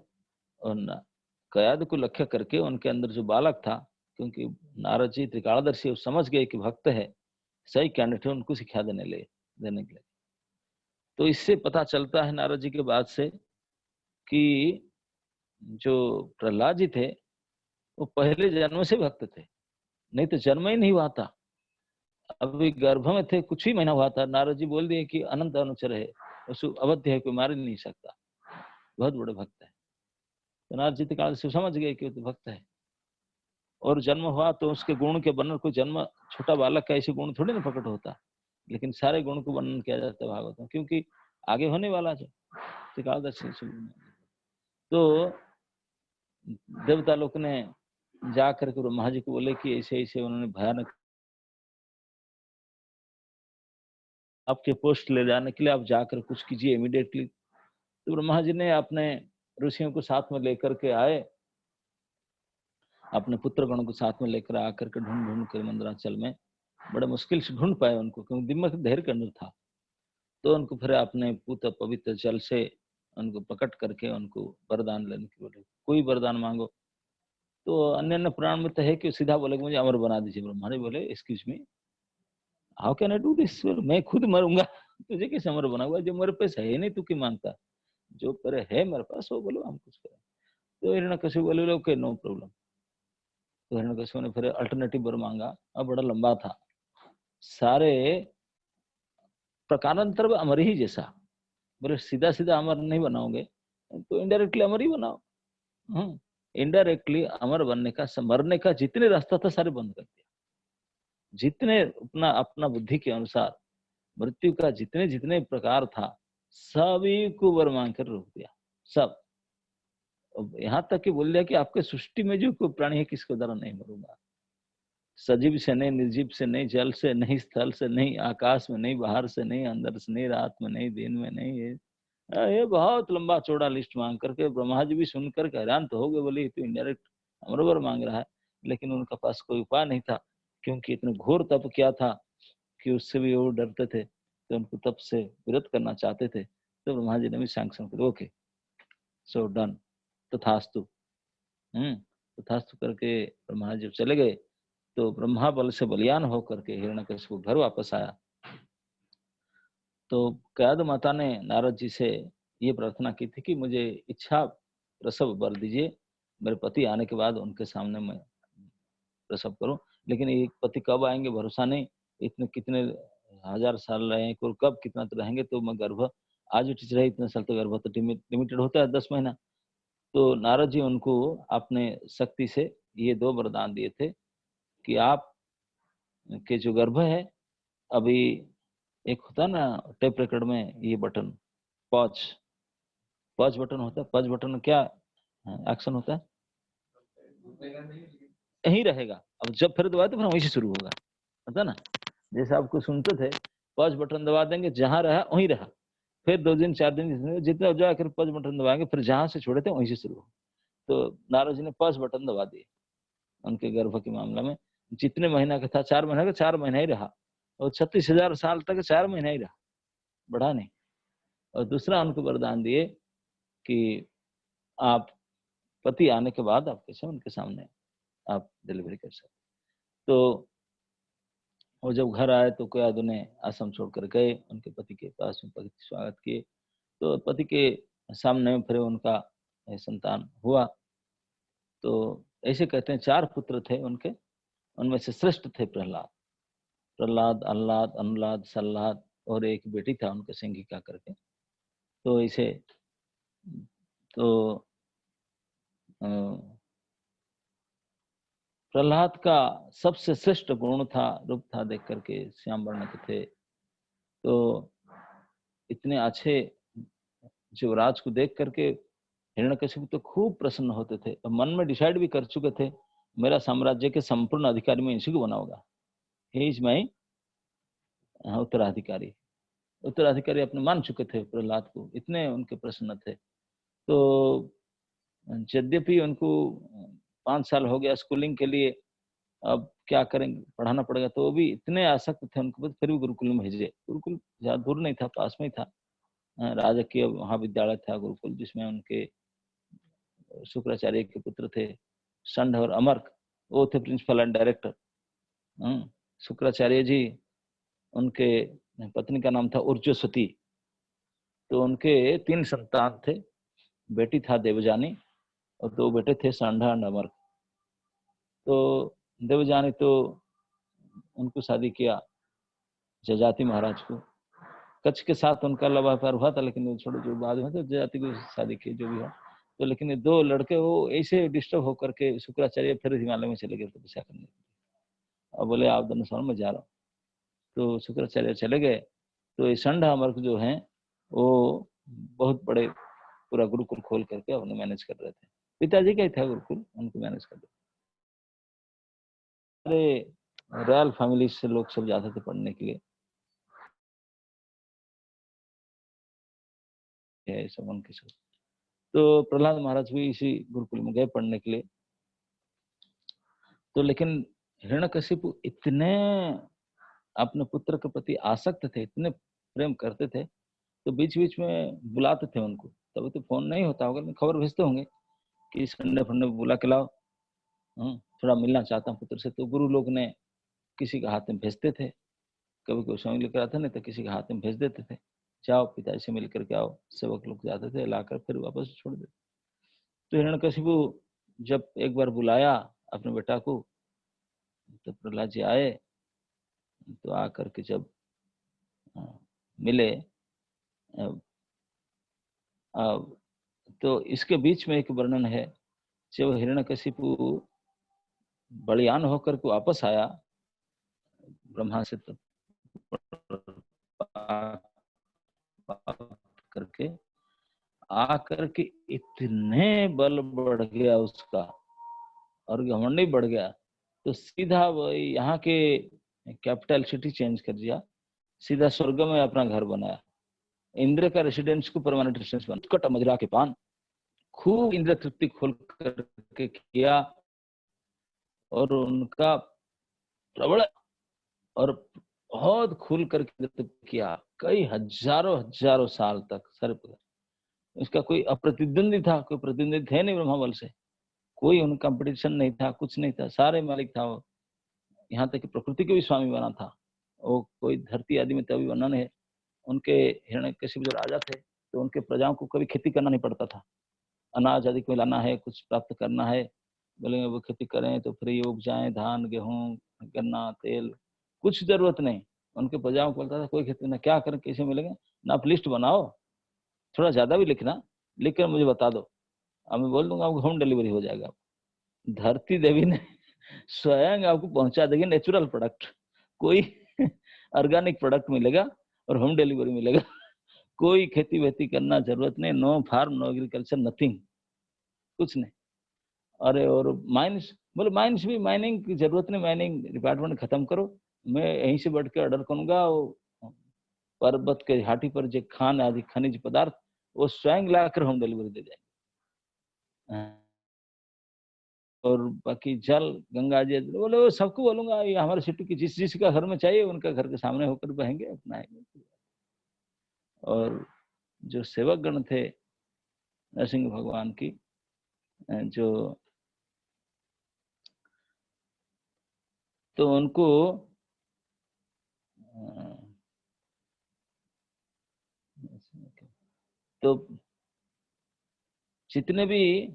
और कयादु को लक्ष्य करके उनके अंदर जो बालक था, क्योंकि नारद जी त्रिकालदर्शी समझ गए कि भक्त है, सही कैंडिडेट है, उनको शिक्षा देने लगे। देने के लिए। तो इससे पता चलता है नारद जी के बाद से कि जो प्रहलाद जी थे वो पहले जन्म से भक्त थे, नहीं तो जन्म ही नहीं हुआ था। अभी गर्भ में थे, कुछ ही महीना हुआ था, नारद जी बोल दिए कि अनंत अनुचर है, उसको अवध्य है, कोई मार ही नहीं सकता, बहुत बड़े भक्त है। तो नारद जी काल से समझ गए कि वो तो भक्त है। और जन्म हुआ तो उसके गुण के वर्णन को, जन्म छोटा बालक का ऐसे गुण थोड़ी ना प्रकट होता, लेकिन सारे गुण को वर्णन किया जाता है भागवत में, क्योंकि आगे होने वाला जो त्रिकालदर्शी। तो देवता लोग ने जा करके ब्रह्मा जी को बोले कि ऐसे ऐसे उन्होंने भयानक आपके पोस्ट ले जाने के लिए आप जाकर कुछ कीजिए इमीडिएटली। तो ब्रह्मा जी ने अपने ऋषियों को साथ में लेकर के आए, अपने पुत्र गण को साथ में लेकर आकर के ढूंढ ढूंढ कर मंदराचल में बड़े मुश्किल से ढूंढ पाए उनको, क्योंकि दिमाग धैर्य के अंदर था। तो उनको फिर अपने पूत पवित्र जल से उनको प्रकट करके उनको वरदान लेने की बोले, कोई वरदान मांगो। तो अन्य अन्य पुराण में तो है कि सीधा बोले कि मुझे अमर बना दीजिए। ब्रह्मा ने बोले excuse me, how can I do this, मैं खुद मरूंगा, तुझे कैसे अमर बनाऊंगा, जो मेरे पास है नहीं, तू क्यों मांगता, जो पर है मेरे पास वो बोलो, हम कुछ करें। तो हिरण्यकशिपु बोले ओके नो प्रॉब्लम। तो हिरण्यकशिपु ने फिर अल्टरनेटिव वर मांगा, अब बड़ा लंबा था, सारे प्रकारांतर अमर ही जैसा। बोले सीधा सीधा अमर नहीं बनाओगे तो इनडायरेक्टली अमर ही बनाओ। इनडायरेक्टली अमर बनने का, मरने का जितने रास्ता था सारे बंद कर दिया, जितने अपना अपना बुद्धि के अनुसार मृत्यु का जितने जितने प्रकार था सभी को वर मांग कर रोक दिया सब। यहाँ तक कि बोल दिया कि आपके सृष्टि में जो कोई प्राणी है किसके द्वारा नहीं मरूंगा, सजीव से नहीं, निर्जीव से नहीं, जल से नहीं, स्थल से नहीं, आकाश में नहीं, बाहर से नहीं, अंदर से नहीं, रात में नहीं, दिन में नहीं। ये बहुत लंबा चौड़ा लिस्ट मांग करके ब्रह्मा जी भी सुनकर हैरान तो हो गए, बोले तो इनडायरेक्ट अमरवर मांग रहा है। लेकिन उनका पास कोई उपाय नहीं था, क्योंकि इतने घोर तप किया था कि उससे भी वो डरते थे, तो उनको तप से विरत करना चाहते थे। तो ब्रह्मा जी ने भी सैंक्शन कर ओके सो डन, तथास्तु। तथास्तु करके ब्रह्मा जी चले गए। तो ब्रह्मा बल से बलियान होकर के हिरण्यकशिपु घर वापस आया। तो कयादु माता ने नारद जी से ये प्रार्थना की थी कि मुझे इच्छा प्रसव वर दीजिए, मेरे पति आने के बाद उनके सामने मैं प्रसव करूं। लेकिन ये पति कब आएंगे भरोसा नहीं, इतने कितने हजार साल रहे और कब कितना तो रहेंगे, तो मैं गर्भ आज टीच रहे इतने साल, तो गर्भ तो लिमिटेड होता है 10 महीना। तो नारद जी उनको अपने शक्ति से ये 2 वरदान दिए थे कि आप के जो गर्भ है, अभी एक होता है ना टेप रिकॉर्ड में ये बटन पॉज, पॉज बटन होता है, पॉज बटन में क्या एक्शन होता है, यही रहेगा। अब जब फिर दबाए तो फिर वहीं से शुरू होगा, पता ना, जैसे आपको सुनते थे पॉज बटन दबा देंगे, जहां रहा वहीं रहा, फिर 2 दिन 4 दिन जितना जाकर पॉज बटन दबाएंगे, फिर जहां से छोड़े थे वहीं से शुरू हो। तो नारद जी ने पॉज बटन दबा दिए उनके गर्भ के मामला में। जितने महीना का था 4 महीने का 4 महीना ही रहा, और 36,000 साल तक 4 महीना ही रहा, बढ़ा नहीं। और दूसरा उनको वरदान दिए कि आप पति आने के बाद आप कैसे उनके सामने आप डिलीवरी कर सकते। तो वो जब घर आए तो कयादु ने आश्रम छोड़कर गए उनके पति के पास में, पति स्वागत किए। तो पति के सामने फिर उनका संतान हुआ। तो ऐसे कहते हैं 4 पुत्र थे उनके, उनमें से श्रेष्ठ थे प्रहलाद। प्रहलाद, अल्लाद, अनुलाद, सल्लाद, और एक बेटी था उनके सिंगिका करके। तो इसे तो अ, प्रहलाद का सबसे श्रेष्ठ गुण था, रूप था, देख करके श्याम वर्ण के थे। तो इतने अच्छे युवराज को देख करके हिरण्यकशिपु तो खूब प्रसन्न होते थे, और मन में डिसाइड भी कर चुके थे मेरा साम्राज्य के संपूर्ण अधिकारी में इसी को बनाऊंगा, ही इज माई उत्तराधिकारी। उत्तराधिकारी अपने मान चुके थे प्रहलाद को, इतने उनके प्रसन्न थे। तो यद्यपि उनको 5 साल हो गया स्कूलिंग के लिए, अब क्या करेंगे, पढ़ाना पड़ेगा, तो वो भी इतने आसक्त थे उनको, फिर भी गुरुकुल में भेजे। गुरुकुल ज्यादा दूर नहीं था, पास में ही था, राजकीय महाविद्यालय था गुरुकुल, जिसमें उनके शुक्राचार्य के पुत्र थे षंड और अमर्क, वो थे प्रिंसिपल एंड डायरेक्टर। शुक्राचार्य जी उनके पत्नी का नाम था ऊर्ज्वसती। तो उनके 3 संतान थे, बेटी था देवजानी और 2 बेटे थे सांडा और अमर। तो देवजानी तो उनको शादी किया जजाति महाराज को, कच्छ के साथ उनका लव अफेयर हुआ था, लेकिन वो छोड़ो, जो बाद में तो जजाति को शादी की, जो भी हो। तो लेकिन ये 2 लड़के वो ऐसे डिस्टर्ब होकर के शुक्राचार्य फिर हिमालय में चले गए तपस्या करने, और बोले आप धनुषाण में जा रहा हूँ। तो शुक्राचार्य चले गए। तो ये संडा अमर जो हैं वो बहुत बड़े पूरा गुरुकुल खोल करके अपने मैनेज कर रहे थे, पिताजी का ही था गुरुकुल, उनको मैनेज कर रहे थे। रॉयल फैमिली से लोग सब जाते थे पढ़ने के लिए, सब उनके सब। तो प्रहलाद महाराज भी इसी गुरुकुल में गए पढ़ने के लिए। तो लेकिन हिरण्यकशिपु इतने अपने पुत्र के प्रति आसक्त थे, इतने प्रेम करते थे, तो बीच बीच में बुलाते थे उनको। तभी तो फोन नहीं होता होगा, खबर भेजते होंगे कि संडे फंडे बुला के लाओ, थोड़ा मिलना चाहता हूँ पुत्र से। तो गुरु लोग ने किसी के हाथ में भेजते थे, कभी कोई स्वयं लेकर आता, नहीं तो किसी के हाथ में भेज देते थे, जाओ पिताजी से मिल करके आओ। सेवक लोग जाते थे, लाकर फिर वापस छोड़ देते। तो हिरण्यकशिपु जब एक बार बुलाया अपने बेटा को, तो प्रहलाद जी आए। तो आकर के जब मिले, तो इसके बीच में एक वर्णन है, जब हिरण्यकशिपु बलियान होकर के वापस आया ब्रह्मा से, तो करके आकर के इतने बल बढ़ गया उसका और घमंड ही बढ़ गया, तो सीधा वही यहाँ के कैपिटल सिटी चेंज कर दिया, सीधा स्वर्ग में अपना घर बनाया। इंद्र का रेसिडेंस को परमानेंट रेसिडेंस बना, कट मजरा के पान खूब इंद्र तृप्ति खोल करके किया, और उनका प्रबल और बहुत खुल करके किया, कई हजारों हजारों साल तक सर पर। उसका कोई अप्रतिद्वंदी था, कोई प्रतिद्वंदी थे नहीं ब्रह्मा बल से, कोई उनका कंपटीशन नहीं था, कुछ नहीं था, सारे मालिक था वो। यहाँ तक कि प्रकृति के भी स्वामी बना था वो, कोई धरती आदि में तभी वर्णन है। उनके हिरण्यकशिपु जो राजा थे, तो उनके प्रजाओं को कभी खेती करना नहीं पड़ता था। अनाज आदि को लाना है, कुछ प्राप्त करना है, बोलेंगे वो खेती करें तो फ्री उपजाएं, धान गेहूं गन्ना तेल, कुछ जरूरत नहीं। उनके प्रजाओं को बोलता था कोई खेती ना, क्या करें कैसे मिलेंगे ना, आप लिस्ट बनाओ, थोड़ा ज्यादा भी लिखना, लिख कर मुझे बता दो, अब मैं बोल दूंगा, आपको होम डिलीवरी हो जाएगा। धरती देवी ने स्वयं आपको पहुंचा देगी नेचुरल प्रोडक्ट, कोई ऑर्गेनिक प्रोडक्ट मिलेगा और होम डिलीवरी मिलेगा। कोई खेती वेती करना जरूरत नहीं, no farm no agriculture nothing, कुछ नहीं। अरे और माइंस, बोले माइंस भी, माइनिंग की जरूरत नहीं, माइनिंग डिपार्टमेंट खत्म करो, मैं यहीं से बैठ के ऑर्डर करूंगा। पर्वत के घाटी पर जो खान आदि खनिज पदार्थ वो स्वयं लाकर होम डिलीवरी दे जाएंगे। और बाकी जल गंगा जी, बोले वो सबको बोलूंगा, ये हमारे सिटी की जिस जिसका घर में चाहिए उनका घर के सामने होकर बहेंगे अपनाएंगे। और जो सेवक गण थे नरसिंह भगवान की, जो तो उनको तो जितने भी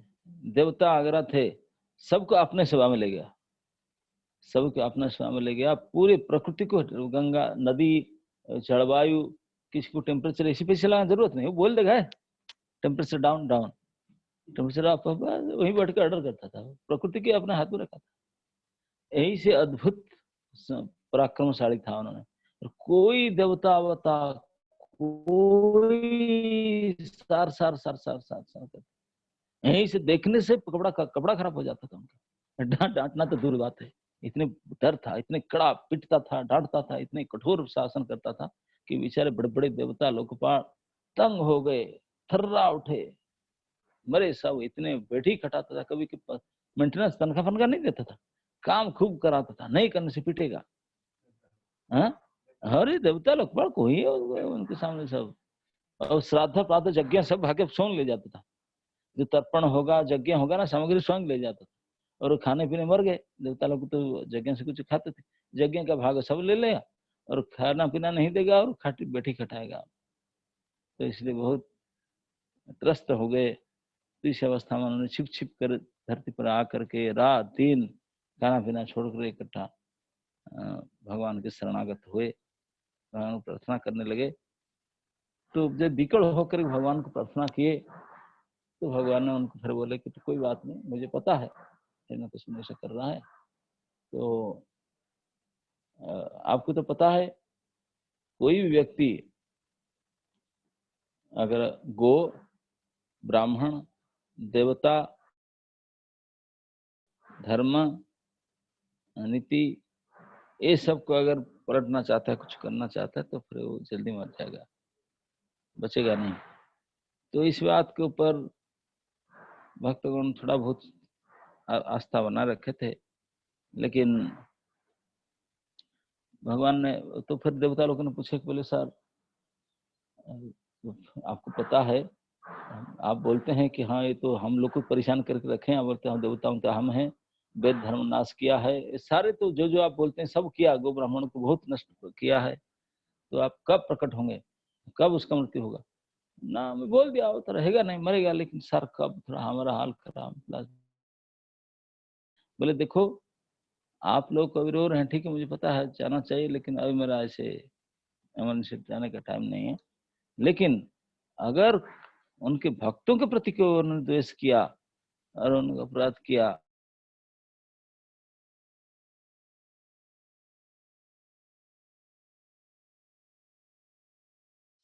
देवता आगरा थे सबको अपने सेवा में ले गया, सबको अपने सेवा में ले गया। पूरी प्रकृति को, गंगा नदी जलवायु, किसी को टेम्परेचर इसी पे चलाना जरूरत नहीं, वो बोल देगा टेम्परेचर डाउन डाउन, टेम्परेचर आप वहीं बैठ के ऑर्डर करता था, प्रकृति के अपने हाथ में रखा था। यही से अद्भुत पराक्रमशाली था उन्होंने। और कोई देवता अवता, कोई सार सार सार सार सार सार यहीं से देखने से कपड़ा खराब हो जाता था उनका। डांटना तो दूर बात है, इतने डर था, इतने कड़ा पिटता था, डांटता था, इतने कठोर शासन करता था कि बेचारे बड़े बड़े देवता लोकपाल तंग हो गए, थर्रा उठे, मरे सब। इतने बैठी खटाता था, कभी मेंटेनेंस तनखा फनखा नहीं देता था, काम खूब कराता था, नहीं करने से पिटेगा। अरे देवता लोकपाल कोई है उनके सामने सब। और श्राद्ध प्रातः यज्ञ सब भागे स्वयं ले जाता था, जो तर्पण होगा यज्ञ होगा ना, सामग्री स्वयं ले जाता था। और खाने पीने मर गए देवता लोग, तो यज्ञ से कुछ खाते थे, यज्ञ का भाग सब ले लिया और खाना पीना नहीं देगा और खाटी बैठी खटाएगा। तो इसलिए बहुत त्रस्त हो गए। तो इस अवस्था में उन्होंने छिप छिप कर धरती पर आकर के रात दिन खाना पीना छोड़कर इकट्ठा भगवान के शरणागत हुए, भगवान को प्रार्थना करने लगे। तो जब विकल होकर भगवान को प्रार्थना किए तो भगवान ने उनको फिर बोले कि तो कोई बात नहीं, मुझे पता है हिरण्यकशिपु ऐसा कर रहा है, तो आपको तो पता है कोई भी व्यक्ति अगर गो, ब्राह्मण, देवता, धर्म, नीति, ये सब को अगर पलटना चाहता है, कुछ करना चाहता है, तो फिर वो जल्दी मर जाएगा, बचेगा नहीं। तो इस बात के ऊपर भक्तगण थोड़ा बहुत आस्था बना रखे थे, लेकिन भगवान ने तो फिर देवता लोगों ने पूछा कि बोले सर आपको पता है, आप बोलते हैं कि हाँ ये तो हम लोग को परेशान करके रखे हैं, आप बोलते हैं हम देवताओं तो हम हैं, वेद धर्म नाश किया है, ये सारे तो जो जो आप बोलते हैं सब किया, गो ब्राह्मणों को बहुत नष्ट किया है, तो आप कब प्रकट होंगे, कब उसका मृत्यु होगा? ना मैं बोल दिया वो तो रहेगा नहीं, मरेगा, लेकिन सर कब, थोड़ा हमारा हाल खराब। बोले देखो आप लोग कभी रो रहे हैं, ठीक है मुझे पता है जाना चाहिए, लेकिन अभी मेरा ऐसे एमरजेंसी जाने का टाइम नहीं है। लेकिन अगर उनके भक्तों के प्रति कोई उन्होंने द्वेष किया और उनका अपराध किया,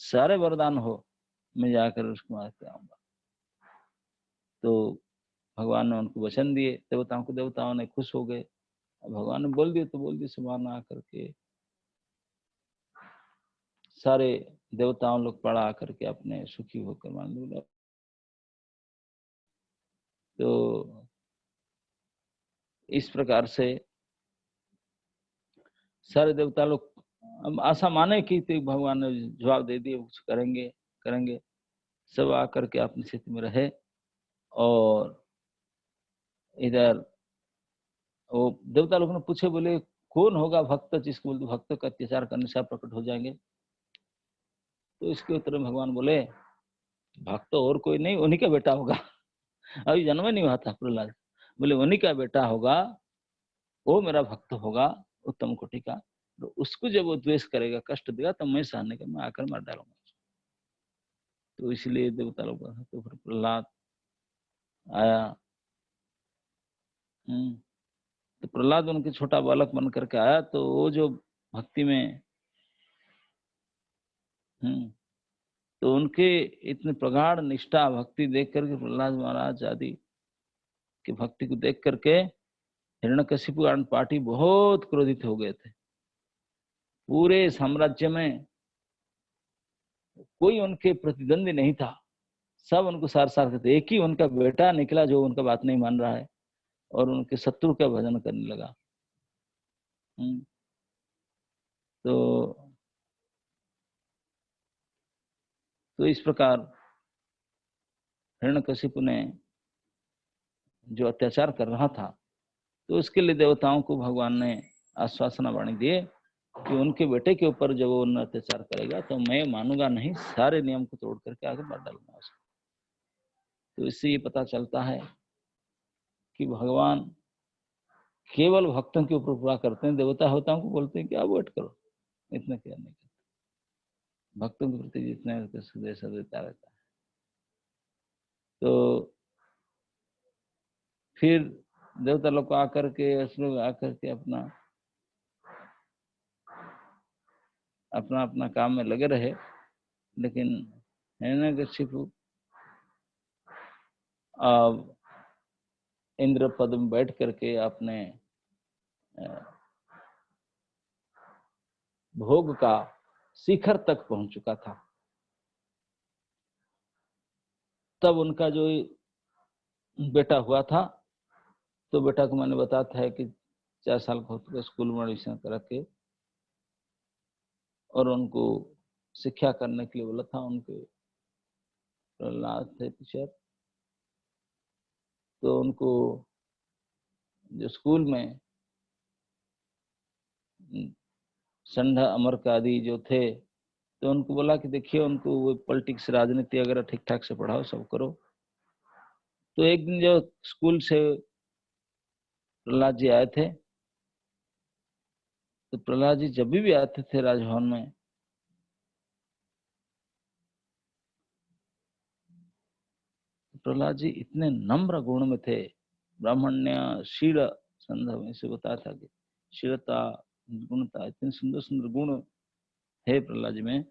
सारे वरदान हो, मैं जाकर उसको मार के आऊंगा। तो भगवान ने उनको वचन दिए, देवताओं को, देवताओं ने खुश हो गए। भगवान ने बोल दिए तो बोल दिए, समान आकर के सारे देवताओं लोग पड़ा आकर के अपने सुखी होकर मान लो। तो इस प्रकार से सारे देवता लोग आशा माने कि तो भगवान ने जवाब दे दिए, कुछ करेंगे करेंगे, सब आकर के अपनी स्थिति में रहे। और इधर वो देवता लोगों ने पूछे, बोले कौन होगा भक्त जिसको बोलते भक्तों का अत्याचार करने से आप प्रकट हो जाएंगे? तो इसके उत्तर में भगवान बोले भक्त और कोई नहीं, उन्हीं का बेटा होगा। अभी जन्म नहीं हुआ था प्रहलाद, बोले उन्हीं का बेटा होगा, वो मेरा भक्त होगा उत्तम कोटि का, तो उसको जब वो द्वेष करेगा, कष्ट देगा, तो मैं सहने का, मैं आकर मार डालूंगा। तो इसलिए देवता लोग, तो फिर प्रहलाद आया। तो प्रहलाद उनके छोटा बालक बन करके आया, तो वो जो भक्ति में तो उनके इतने प्रगाढ़ निष्ठा भक्ति देख करके प्रहलाद महाराज आदि की भक्ति को देख करके हिरण्यकशिपु आदि पार्टी बहुत क्रोधित हो गए थे। पूरे साम्राज्य में कोई उनके प्रतिद्वंदी नहीं था, सब उनको सार सार थे। एक ही उनका बेटा निकला जो उनका बात नहीं मान रहा है और उनके शत्रु का भजन करने लगा। तो इस प्रकार हिरण्यकशिपु ने जो अत्याचार कर रहा था, तो उसके लिए देवताओं को भगवान ने आश्वासना वाणी दिए कि उनके बेटे के ऊपर जब वो अत्याचार करेगा तो मैं मानूंगा नहीं, सारे नियम को तोड़ करके आगे बढ़ डालूंगा उसको। तो इससे ये पता चलता है कि भगवान केवल भक्तों के ऊपर पूरा करते हैं, देवता होताओं को बोलते हैं कि अवॉइड करो, इतना क्या नहीं करते, भक्तों के प्रति जितना देता रहता है। तो फिर देवता लोग आकर के, असुर आकर के अपना अपना अपना काम में लगे रहे। लेकिन हिरण्यकशिपु अब इंद्र पद में बैठ करके अपने भोग का शिखर तक पहुंच चुका था। तब उनका जो बेटा हुआ था, तो बेटा को मैंने बताया है कि 4 साल का होता स्कूल में एडमिशन करा के और उनको शिक्षा करने के लिए बोला था। उनके प्रहलाद थे टीचर, तो उनको जो स्कूल में संढा अमरक आदि जो थे, तो उनको बोला कि देखिए उनको वो पॉलिटिक्स राजनीति अगर ठीक ठाक से पढ़ाओ, सब करो। तो एक दिन जो स्कूल से प्रहलाद जी आए थे, तो प्रहलाद जी जब भी आते थे राजभवन में, प्रहलाद जी इतने नम्र गुण में थे, ब्राह्मण्य शील संदर्भ में से बताया था कि शीलता, गुणता, इतने सुंदर सुंदर गुण थे प्रहलाद जी में।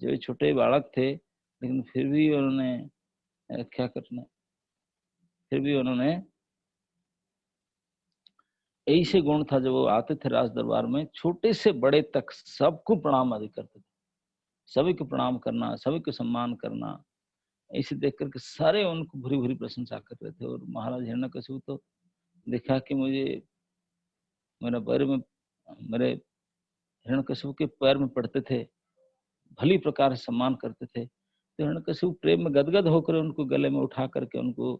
जो छोटे बालक थे, लेकिन फिर भी उन्होंने क्या करना, फिर भी उन्होंने ऐसे गुण था, जब वो आते थे राज दरबार में, छोटे से बड़े तक सबको प्रणाम आदि करते थे, सभी को प्रणाम करना, सभी को सम्मान करना। ऐसे देख करके सारे उनको भरी भरी प्रशंसा कर रहे थे। और महाराज हिरण्यकशिपु तो देखा कि मुझे मेरा पैर में, मेरे हिरण्यकशिपु के पैर में पड़ते थे, भली प्रकार से सम्मान करते थे। तो हिरण्यकशिपु प्रेम में गदगद होकर उनको गले में उठा करके उनको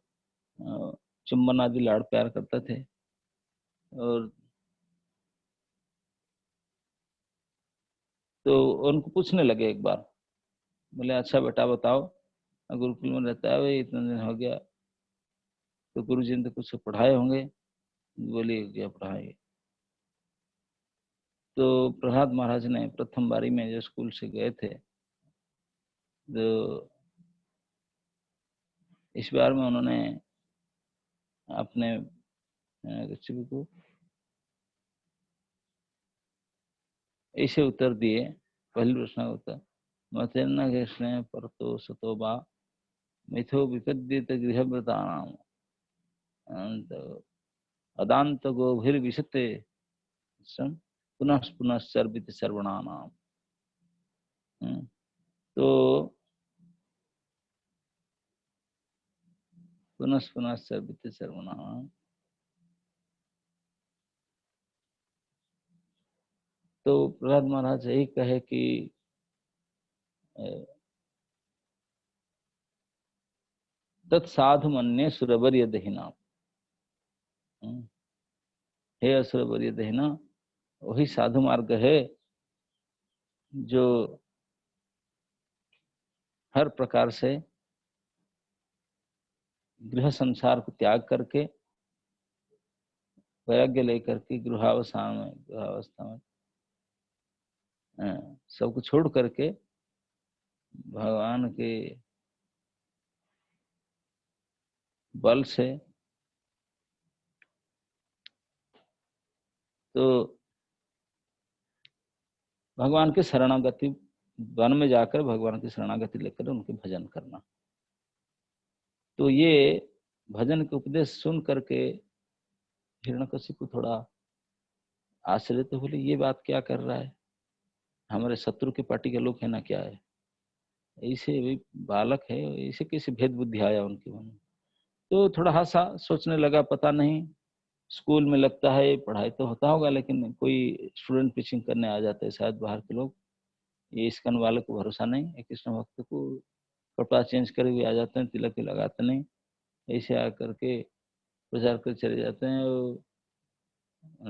चुम्बन आदि लाड़ प्यार करते थे। और तो उनको पूछने लगे एक बार, बोले अच्छा बेटा बताओ, गुरुकुल में रहता है भाई, इतने दिन हो गया, तो गुरु जी ने तो कुछ पढ़ाए होंगे। बोले क्या पढ़ाए? तो प्रहलाद महाराज ने प्रथम बारी में जो स्कूल से गए थे, तो इस बार में उन्होंने अपने कच्छप को ऐसे उत्तर दिए। पहले प्रश्न का उत्तर, मतेन्न कृष्ण परतो सतो बा मिथो विपद्येत गृहव्रतानाम अदांत गोभिर्विशते सं पुनः पुनः सर्वित सर्वणानाम। तो पुनः पुनः सर्वित सर्वणानाम, तो प्रहलाद महाराज यही कहे कि तत्साधु मन्ये सुरवर्य दहिना, हे असुरवर्य दहिना, वही साधु मार्ग है जो हर प्रकार से गृह संसार को त्याग करके, वैराग्य लेकर के गृहावस्था में सब कुछ छोड़ करके भगवान के बल से, तो भगवान के शरणागति, वन में जाकर भगवान की शरणागति लेकर उनके भजन करना। तो ये भजन के उपदेश सुन करके हिरण्यकशिपु थोड़ा आश्चर्य, तो बोले ये बात क्या कर रहा है, हमारे शत्रु की पार्टी के लोग है ना, क्या है ऐसे भी बालक है, ऐसे कैसे भेद बुद्धि आया उनके मन में। तो थोड़ा हंसा, सोचने लगा पता नहीं, स्कूल में लगता है पढ़ाई तो होता होगा, लेकिन कोई स्टूडेंट पिचिंग करने आ जाते हैं शायद बाहर के लोग, ये इस्कन वाले को भरोसा नहीं है, कृष्ण भक्त को कपड़ा चेंज करके भी आ जाते हैं, तिलक भी लगाते नहीं, ऐसे आकर के प्रचार कर चले जाते हैं, और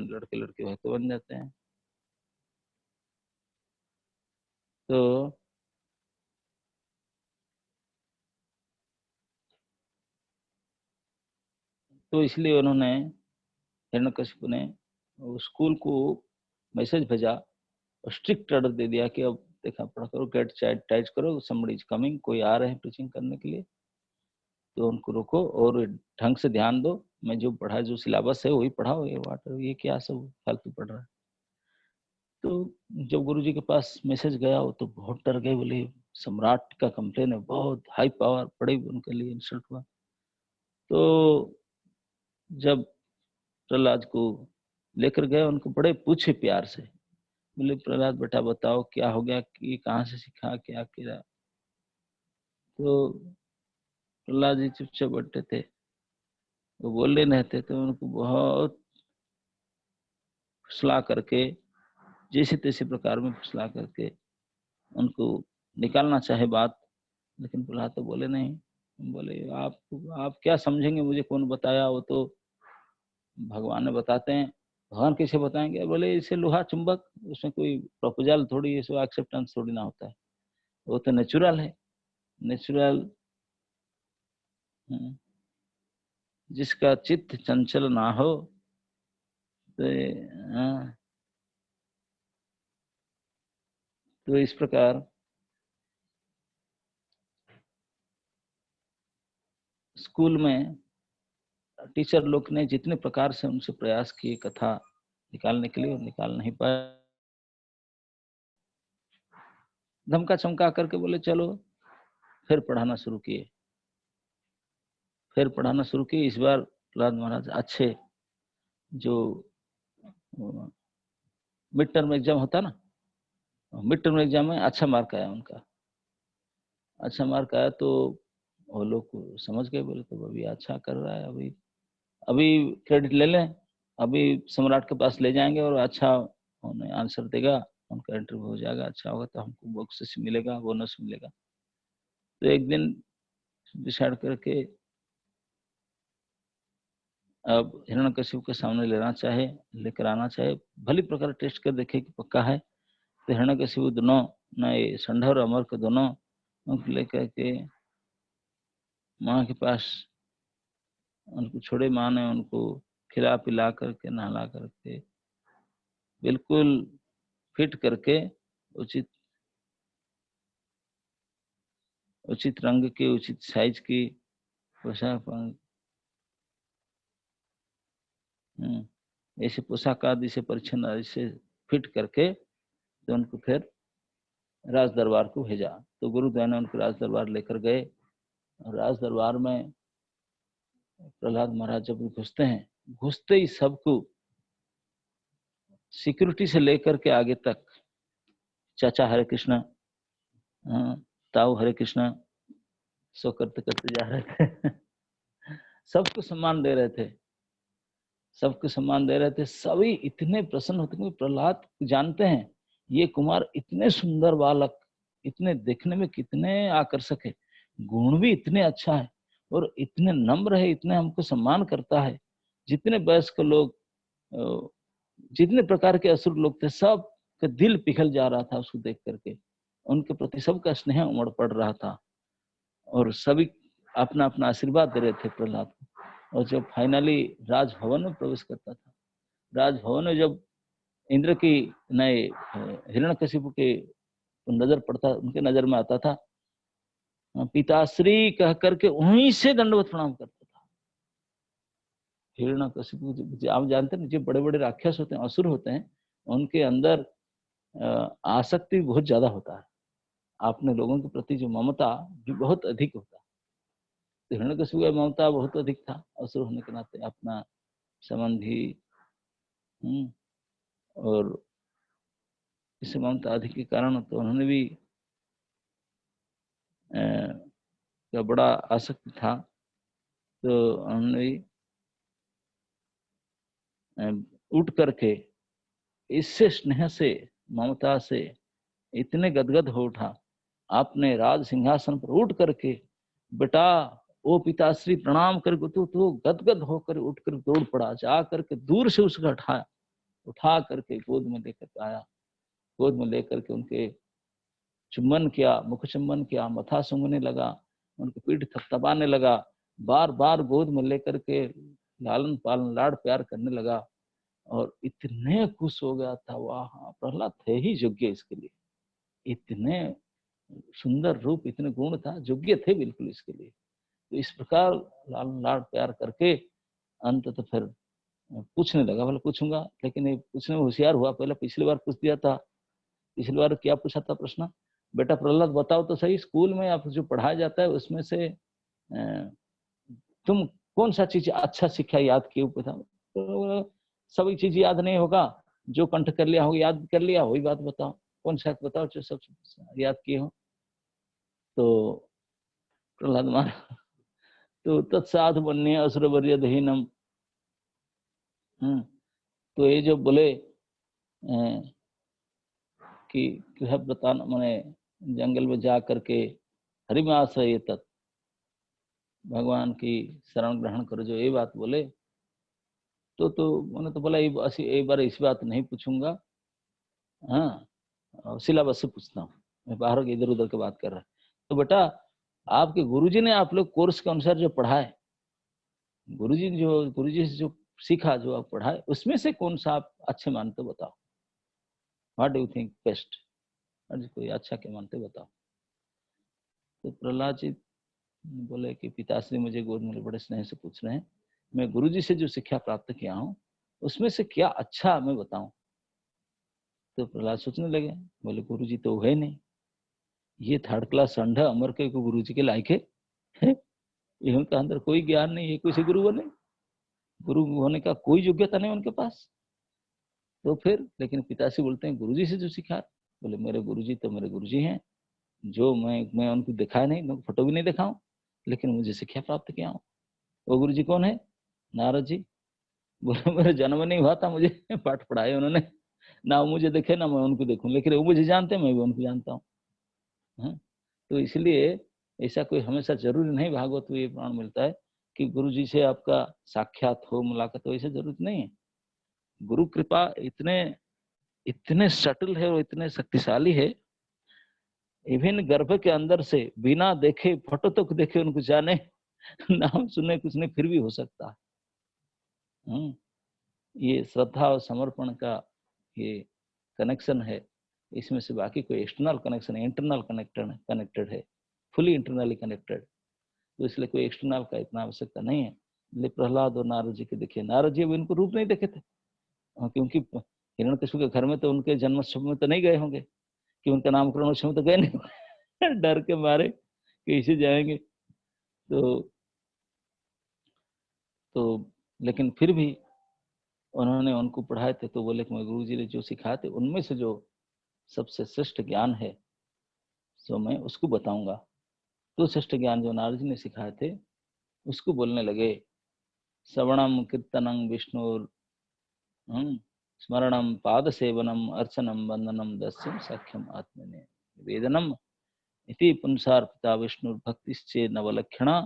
लड़के लड़के भक्त बन जाते हैं। तो इसलिए उन्होंने, हिरण्यकशिपु ने स्कूल को मैसेज भेजा और स्ट्रिक्ट ऑर्डर दे दिया कि अब देखा पढ़ा करो, गेट टाइट करो, समबडी इज कमिंग, कोई आ रहे हैं टीचिंग करने के लिए, तो उनको रोको और ढंग से ध्यान दो, मैं जो पढ़ा, जो सिलेबस है वही पढ़ाओ, ये वाटर ये क्या सब फालतू पढ़ रहा है। तो जब गुरु जी के पास मैसेज गया, वो तो बहुत डर गए, बोले सम्राट का कंप्लेन है, बहुत हाई पावर, बड़े उनके लिए इंसल्ट हुआ। तो जब प्रहलाद को लेकर गए, उनको बड़े पूछे प्यार से, बोले प्रहलाद बेटा बताओ क्या हो गया, कि कहाँ से सीखा, क्या किया। तो प्रहलाद जी चुपचाप बैठे थे, वो बोल नहीं थे, तो उनको बहुत फुसला करके, जैसे तैसे प्रकार में फुसला करके उनको निकालना चाहे बात, लेकिन प्रहलाद तो बोले नहीं। बोले आप क्या समझेंगे, मुझे कौन बताया, वो तो भगवान ने बताते हैं, भगवान कैसे बताएंगे? बोले इसे लोहा चुंबक, उसमें कोई प्रपोजल थोड़ी, इसमें एक्सेप्टेंस थोड़ी ना होता है, वो तो नेचुरल है, नेचुरल। जिसका चित्त चंचल ना हो तो हाँ, तो इस प्रकार स्कूल में टीचर लोग ने जितने प्रकार से उनसे प्रयास किए कथा निकालने के लिए, निकाल नहीं पाए। धमका चमका करके बोले चलो, फिर पढ़ाना शुरू किए, फिर पढ़ाना शुरू किए। इस बार प्रहलाद महाराज अच्छे, जो मिड टर्म एग्जाम होता ना, मिड टर्म एग्जाम में अच्छा मार्क आया उनका, अच्छा मार्क आया तो वो लोग समझ गए, बोले तो अभी अच्छा कर रहा है, अभी अभी क्रेडिट ले लें, अभी सम्राट के पास ले जाएंगे और अच्छा उन्हें आंसर देगा, उनका इंटरव्यू हो जाएगा, अच्छा होगा तो हमको बॉक्सेस मिलेगा, बोनस मिलेगा। तो एक दिन डिसाइड करके अब हिरण्यकशिपु के सामने लेना चाहे, लेकर आना चाहे, भली प्रकार टेस्ट कर देखे कि पक्का है। तो हिरण्यकशिपु दोनों, न संढ और अमर के दोनों उनको लेकर के माँ के पास उनको छोड़े। माँ ने उनको खिला पिला करके, नहला करके, बिल्कुल फिट करके, उचित उचित रंग की, उचित साइज की पोशाक ऐसे पोशाक आदि से परिच्छन आदि से फिट करके तो उनको फिर राज दरबार को भेजा। तो गुरुद्वार ने उनको राज दरबार लेकर गए, और राज दरबार में प्रहलाद महाराज जब घुसते हैं, घुसते ही सबको सिक्योरिटी से लेकर के आगे तक, चाचा हरे कृष्णा, ताऊ हरे कृष्णा, सो करते करते जा रहे थे। सबको सम्मान दे रहे थे, सबको सम्मान दे रहे थे। सभी इतने प्रसन्न होते हैं, प्रहलाद जानते हैं ये कुमार इतने सुंदर बालक, इतने देखने में कितने आकर्षक है, गुण भी इतने अच्छा है, और इतने नम्र है, इतने हमको सम्मान करता है। जितने वयस्क लोग, जितने प्रकार के असुर लोग थे, सब का दिल पिघल जा रहा था उसको देख करके, उनके प्रति सबका स्नेह उमड़ पड़ रहा था, और सभी अपना अपना आशीर्वाद दे रहे थे प्रहलाद को। और जब फाइनली राजभवन में प्रवेश करता था, राजभवन में जब इंद्र की नए हिरण्यकशिपु के नजर पड़ता, उनके नजर में आता था, पिताश्री कह करके वहीं से दंडवत प्रणाम करता था। हिरण्यकशिपु, आप जानते हैं जो बड़े बड़े राक्षस होते हैं, असुर होते हैं, उनके अंदर आसक्ति बहुत ज्यादा होता है, अपने लोगों के प्रति जो ममता भी बहुत अधिक होता है। तो हिरण्यकशिपु का ममता बहुत अधिक था, असुर होने के नाते अपना संबंधी, और इस ममता अधिक के कारण तो उन्होंने भी का बड़ा आसक्ति था, तो उन्होंने भी उठ करके इससे स्नेह से, ममता से इतने गदगद हो उठा, आपने राज सिंहासन पर उठ करके, बेटा ओ पिताश्री प्रणाम करके, तो गदगद होकर उठकर दौड़ पड़ा, जा करके दूर से उसको उठाया, उठा करके गोद में लेकर आया, गोद में लेकर के उनके चुम्बन किया, मुख चुम्बन किया, मथा सूंघने लगा, उनकी पीठ थपथपाने लगा, बार बार गोद में लेकर के लालन पालन लाड प्यार करने लगा, और इतने खुश हो गया था। वाह, प्रहलाद थे ही योग्य इसके लिए, इतने सुंदर रूप, इतने गुण था, योग्य थे बिल्कुल इसके लिए। तो इस प्रकार लालन लाड प्यार करके अंत तो फिर पूछने लगा, बोले पूछूंगा, लेकिन ये पूछने में होशियार हुआ, पहले पिछली बार पूछ दिया था। पिछली बार क्या पूछा था प्रश्न? बेटा प्रहलाद बताओ तो सही, स्कूल में आप जो पढ़ाया जाता है उसमें से तुम कौन सा चीज अच्छा शिक्षा याद किए हुए था? तो सभी चीज याद नहीं होगा, जो कंठ कर लिया हो, याद कर लिया, वही बात बताओ, कौन सा बताओ जो सब याद किए हो। तो प्रहलाद महाराज तो तत्साधु बन्य असुर वर्यधीनम, तो ये जो बोले कि गृह बताना, मैंने जंगल में जा करके हरि में आश्रय तत्, भगवान की शरण ग्रहण करो, जो ये बात बोले, तो मैंने तो बोला एक बार इस बात नहीं पूछूंगा, हाँ सिलेबस से पूछता हूँ, मैं बाहर इधर उधर की बात कर रहा। तो बेटा आपके गुरुजी ने आप लोग कोर्स के अनुसार जो पढ़ाए, गुरुजी से जो सीखा, जो आप पढ़ाए, उसमें से कौन सा आप अच्छे मानते बताओ। What do you think best, कोई अच्छा क्या मानते बताओ। तो प्रहलाद जी बोले कि पिताश्री मुझे गोद में बड़े स्नेह से पूछ रहे हैं, मैं गुरुजी से जो शिक्षा प्राप्त किया हूँ उसमें से क्या अच्छा मैं बताऊं। तो प्रहलाद सोचने लगे, बोले गुरुजी तो है नहीं, ये थर्ड क्लास संडा अमर के को गुरुजी के लायक है, इनके अंदर कोई ज्ञान नहीं है, कोई गुरु बने, गुरु होने का कोई योग्यता नहीं उनके पास। तो फिर लेकिन पिताश्री बोलते हैं गुरुजी से जो सीखा, बोले मेरे गुरुजी तो मेरे गुरुजी हैं, जो मैं उनको दिखाया नहीं, मैं फोटो भी नहीं दिखाऊं, लेकिन मुझे शिक्षा प्राप्त किया हूँ। वो गुरुजी कौन है? नारद जी। बोले मेरे जन्म नहीं हुआ था, मुझे पाठ पढ़ाए उन्होंने, ना वो मुझे देखे ना मैं उनको देखूं, लेकिन वो मुझे जानते हैं, मैं भी उनको जानता हूँ। तो इसलिए ऐसा कोई हमेशा जरूरी नहीं, भागवत में ये प्रमाण मिलता है कि गुरु जी से आपका साक्षात हो, मुलाकात हो, ऐसा जरूरत नहीं है। गुरु कृपा इतने इतने सटल है और इतने शक्तिशाली है, इवन गर्भ के अंदर से बिना देखे, फोटो तक देखे उनको जाने, नाम सुने कुछ नहीं, फिर भी हो सकता है। ये श्रद्धा और समर्पण का ये कनेक्शन है, इसमें से बाकी कोई एक्सटर्नल कनेक्शन है, इंटरनल कनेक्टेड है, फुली इंटरनली कनेक्टेड। तो इसलिए कोई एक्सटर्नल का इतना आवश्यकता नहीं है। इसलिए प्रहलाद और नारद जी के देखिए, नारद जी इनको रूप नहीं देखे थे, क्योंकि हिरण्यकशिपु के घर में तो उनके जन्मोत्सव में तो नहीं गए होंगे, कि उनका नामकरण उत्सव में तो गए नहीं डर के मारे कि इसे जाएंगे। तो लेकिन फिर भी उन्होंने उनको पढ़ाए थे, तो बोले कि मैं गुरु जी ने जो सिखाए थे उनमें से जो सबसे श्रेष्ठ ज्ञान है सो मैं उसको बताऊंगा। तो श्रेष्ठ ज्ञान जो नारद जी ने सिखाए थे उसको बोलने लगे। श्रवणम कीर्तनम विष्णुर स्मरणम पाद सेवनम अर्चनम वंदनम दस्यम सख्यम आत्मने वेदनम इति पुंसार्पिता विष्णुर्भक्तिश्चे नवलक्षणा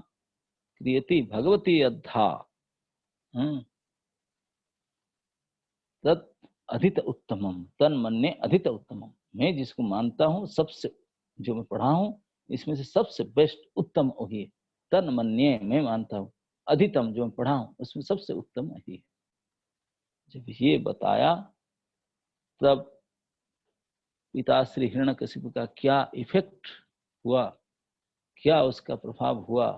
क्रियति भगवती अद्धा तत् अधित उत्तमम तन मन्ये अधित उत्तमम। मैं जिसको मानता हूँ सबसे, जो मैं पढ़ा हूँ इसमें से सबसे बेस्ट उत्तम वही है। तन मन्ये मैं मानता हूँ, अधितम जो मैं पढ़ा हूँ उसमें सबसे उत्तम वही है। जब ये बताया तब पिताश्री हिरण्यकशिपु का क्या इफेक्ट हुआ, क्या उसका प्रभाव हुआ,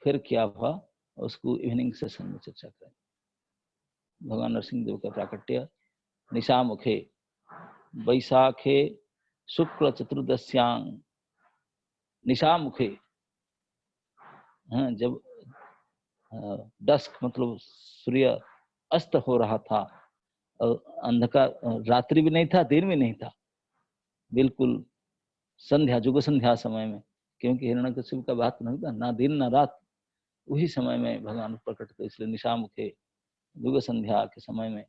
फिर क्या हुआ, उसको इवनिंग सेशन में चर्चा करें। भगवान नरसिंह देव का प्राकट्य निशामुखे वैशाखे शुक्ल चतुर्दश्यां निशामुखे, जब डस्क मतलब सूर्य अस्त हो रहा था, और अंधकार, रात्रि भी नहीं था दिन भी नहीं था, बिल्कुल संध्या, युग संध्या समय में, क्योंकि हिरण्यकशिपु का बात नहीं था, ना दिन ना रात, उसी समय में भगवान प्रकट थे। इसलिए निशामुखे युग संध्या के समय में,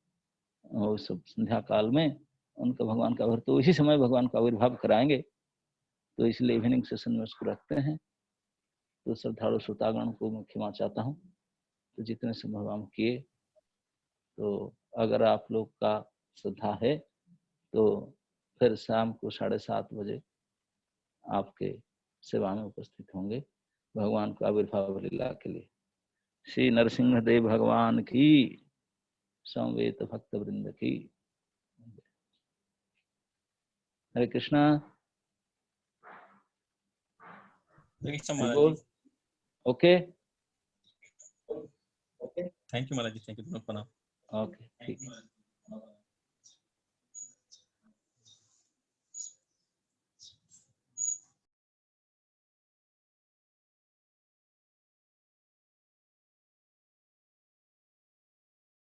उस संध्या काल में उनका भगवान का तो इसी समय भगवान का आविर्भाव कराएंगे, तो इसलिए इवनिंग सेशन में उसको रखते हैं। तो श्रद्धालु श्रोतागण को मैं क्षमा चाहता हूँ, तो जितने संभव हम किए। तो अगर आप लोग का श्रद्धा है तो फिर शाम को 7:30 बजे आपके सेवा में उपस्थित होंगे भगवान को आविर्भाव लीला के लिए। श्री नरसिंह देव भगवान की, समवेत भक्त वृंद की। हरे कृष्णा। बोल ओके। थैंक यू महाराज जी, थैंक यू। ओके ठीक है।